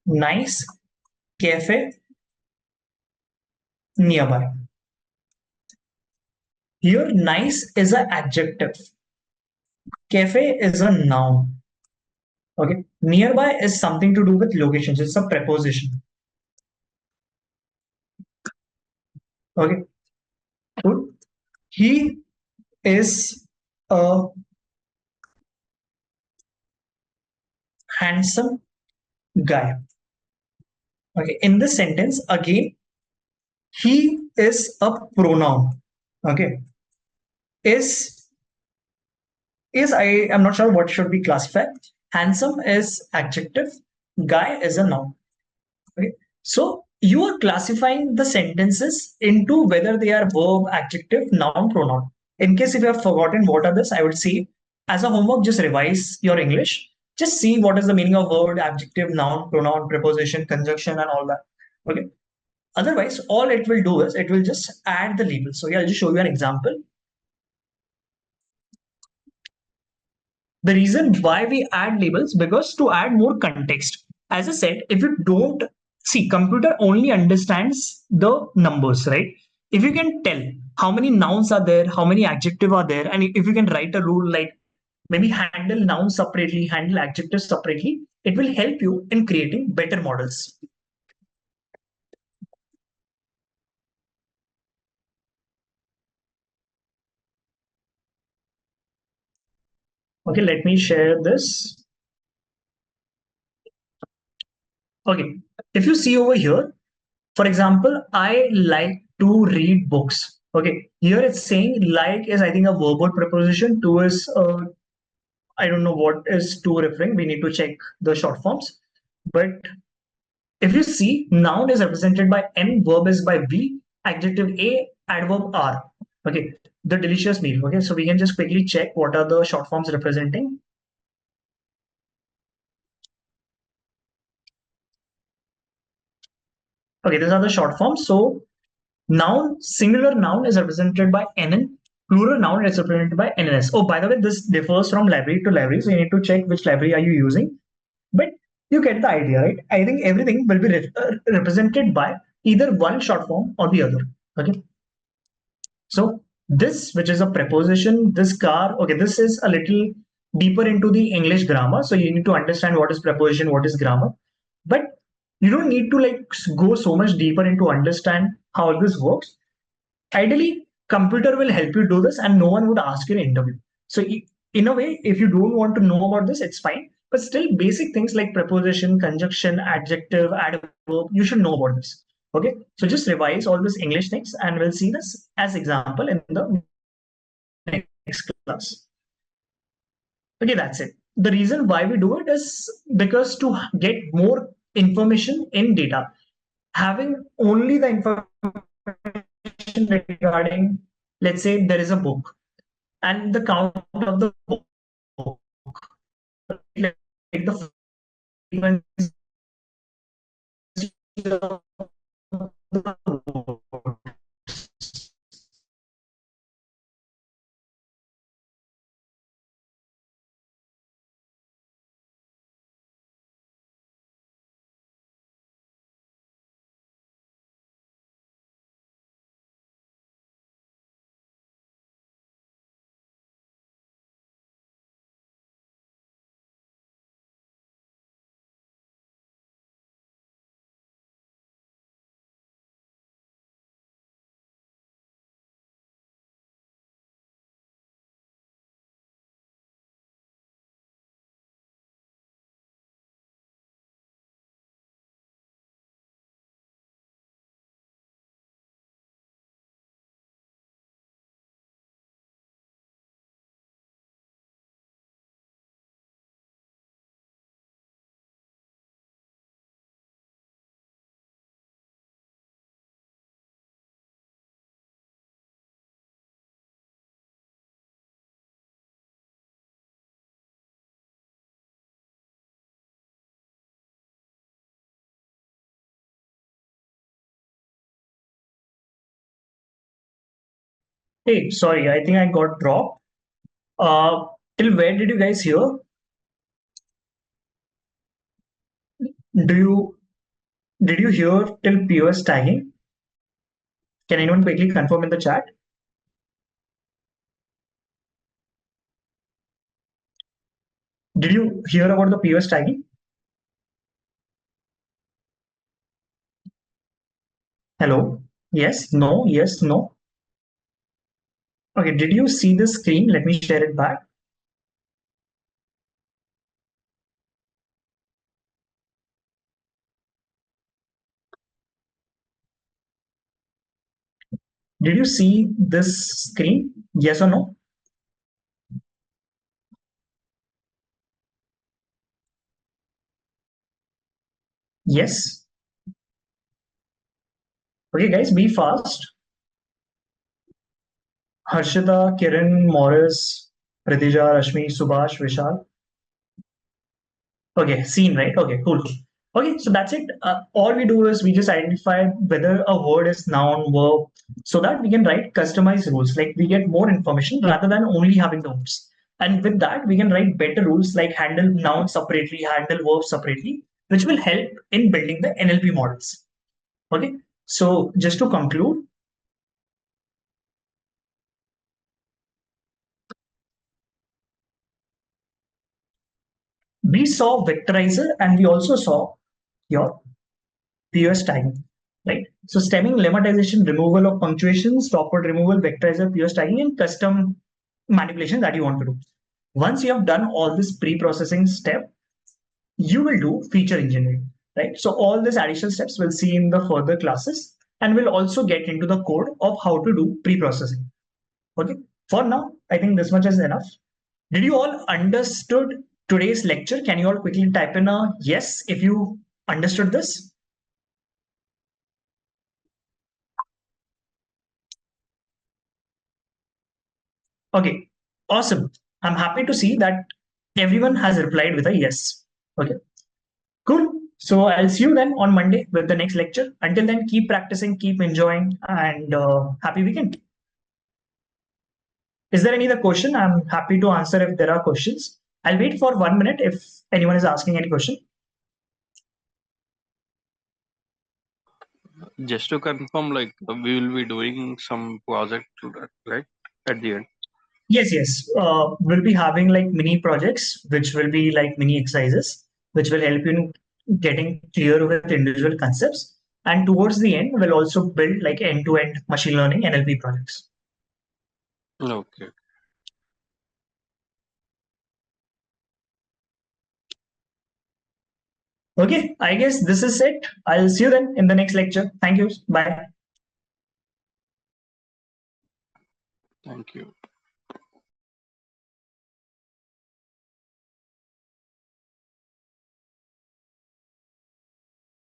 nice cafe nearby. Here, nice is an adjective. Cafe is a noun. Okay. Nearby is something to do with locations. It's a preposition. Okay. Good. He is a handsome guy. Okay. In this sentence, again, he is a pronoun. Okay. Is I am not sure what should be classified. Handsome is adjective. Guy is a noun. Okay. So you are classifying the sentences into whether they are verb, adjective, noun, pronoun. In case if you have forgotten what are this, I would say as a homework, just revise your English. Just see what is the meaning of word, adjective, noun, pronoun, preposition, conjunction, and all that. Okay. Otherwise, all it will do is it will just add the label. So yeah, I'll just show you an example. The reason why we add labels, because to add more context. As I said, if you don't see, computer only understands the numbers, right? If you can tell how many nouns are there, how many adjective are there, and if you can write a rule like maybe handle nouns separately, handle adjectives separately, it will help you in creating better models. Okay, let me share this. Okay, if you see over here, for example, I like to read books. Okay, here it's saying like is I think a verb or preposition. To is I don't know what is to referring. We need to check the short forms. But if you see, noun is represented by N, verb is by V, adjective A, adverb R. Okay, the delicious meal. Okay, so we can just quickly check what are the short forms representing. Okay, these are the short forms. So noun, singular noun is represented by NN, plural noun is represented by NNS. Oh, by the way, this differs from library to library, so you need to check which library are you using. But you get the idea, right? I think everything will be represented by either one short form or the other. Okay. So This, which is a preposition, this car, okay, this is a little deeper into the English grammar. So you need to understand what is preposition, what is grammar. But you don't need to like go so much deeper into understand how this works. Ideally, computer will help you do this and no one would ask you in an interview. So in a way, if you don't want to know about this, it's fine. But still basic things like preposition, conjunction, adjective, adverb, you should know about this. Okay, so just revise all these English things and we'll see this as example in the next class. Okay, that's it. The reason why we do it is because to get more information in data, having only the information regarding, let's say there is a book and the count of the book, like the frequency of the Hey, sorry, I think I got dropped. Uh, till where did you guys hear? Do you did you hear till POS tagging? Can anyone quickly confirm in the chat? Did you hear about the POS tagging? Hello? Yes, no, yes, no. Okay, did you see the screen? Let me share it back. Did you see this screen? Yes or no? Yes. Okay, guys, be fast. Harshita, Kiran, Morris, Pratija, Rashmi, Subhash, Vishal. Okay, seen, right? Okay, cool. Okay, so that's it. All we do is we just identify whether a word is noun, verb, so that we can write customized rules. Like we get more information rather than only having the words. And with that, we can write better rules like handle nouns separately, handle verbs separately, which will help in building the NLP models. Okay, so just to conclude, we saw vectorizer and we also saw your POS tagging, right? So stemming, lemmatization, removal of punctuation, stop word removal, vectorizer, POS tagging, and custom manipulation that you want to do. Once you have done all this pre-processing step, you will do feature engineering, right? So all these additional steps we'll see in the further classes, and we'll also get into the code of how to do pre-processing. Okay. For now, I think this much is enough. Did you all understood today's lecture? Can you all quickly type in a yes if you understood this? Okay, awesome. I'm happy to see that everyone has replied with a yes. Okay, cool. So I'll see you then on Monday with the next lecture. Until then, keep practicing, keep enjoying, and happy weekend. Is there any other question? I'm happy to answer if there are questions. I'll wait for 1 minute if anyone is asking any question. Just to confirm, like we will be doing some project to that, right? at the end? Yes, yes. We'll be having like mini projects, which will be like mini exercises, which will help you in getting clear with individual concepts. And towards the end, we'll also build like end-to-end machine learning NLP projects. Okay. Okay, I guess this is it. I'll see you then in the next lecture. Thank you. Bye. Thank you.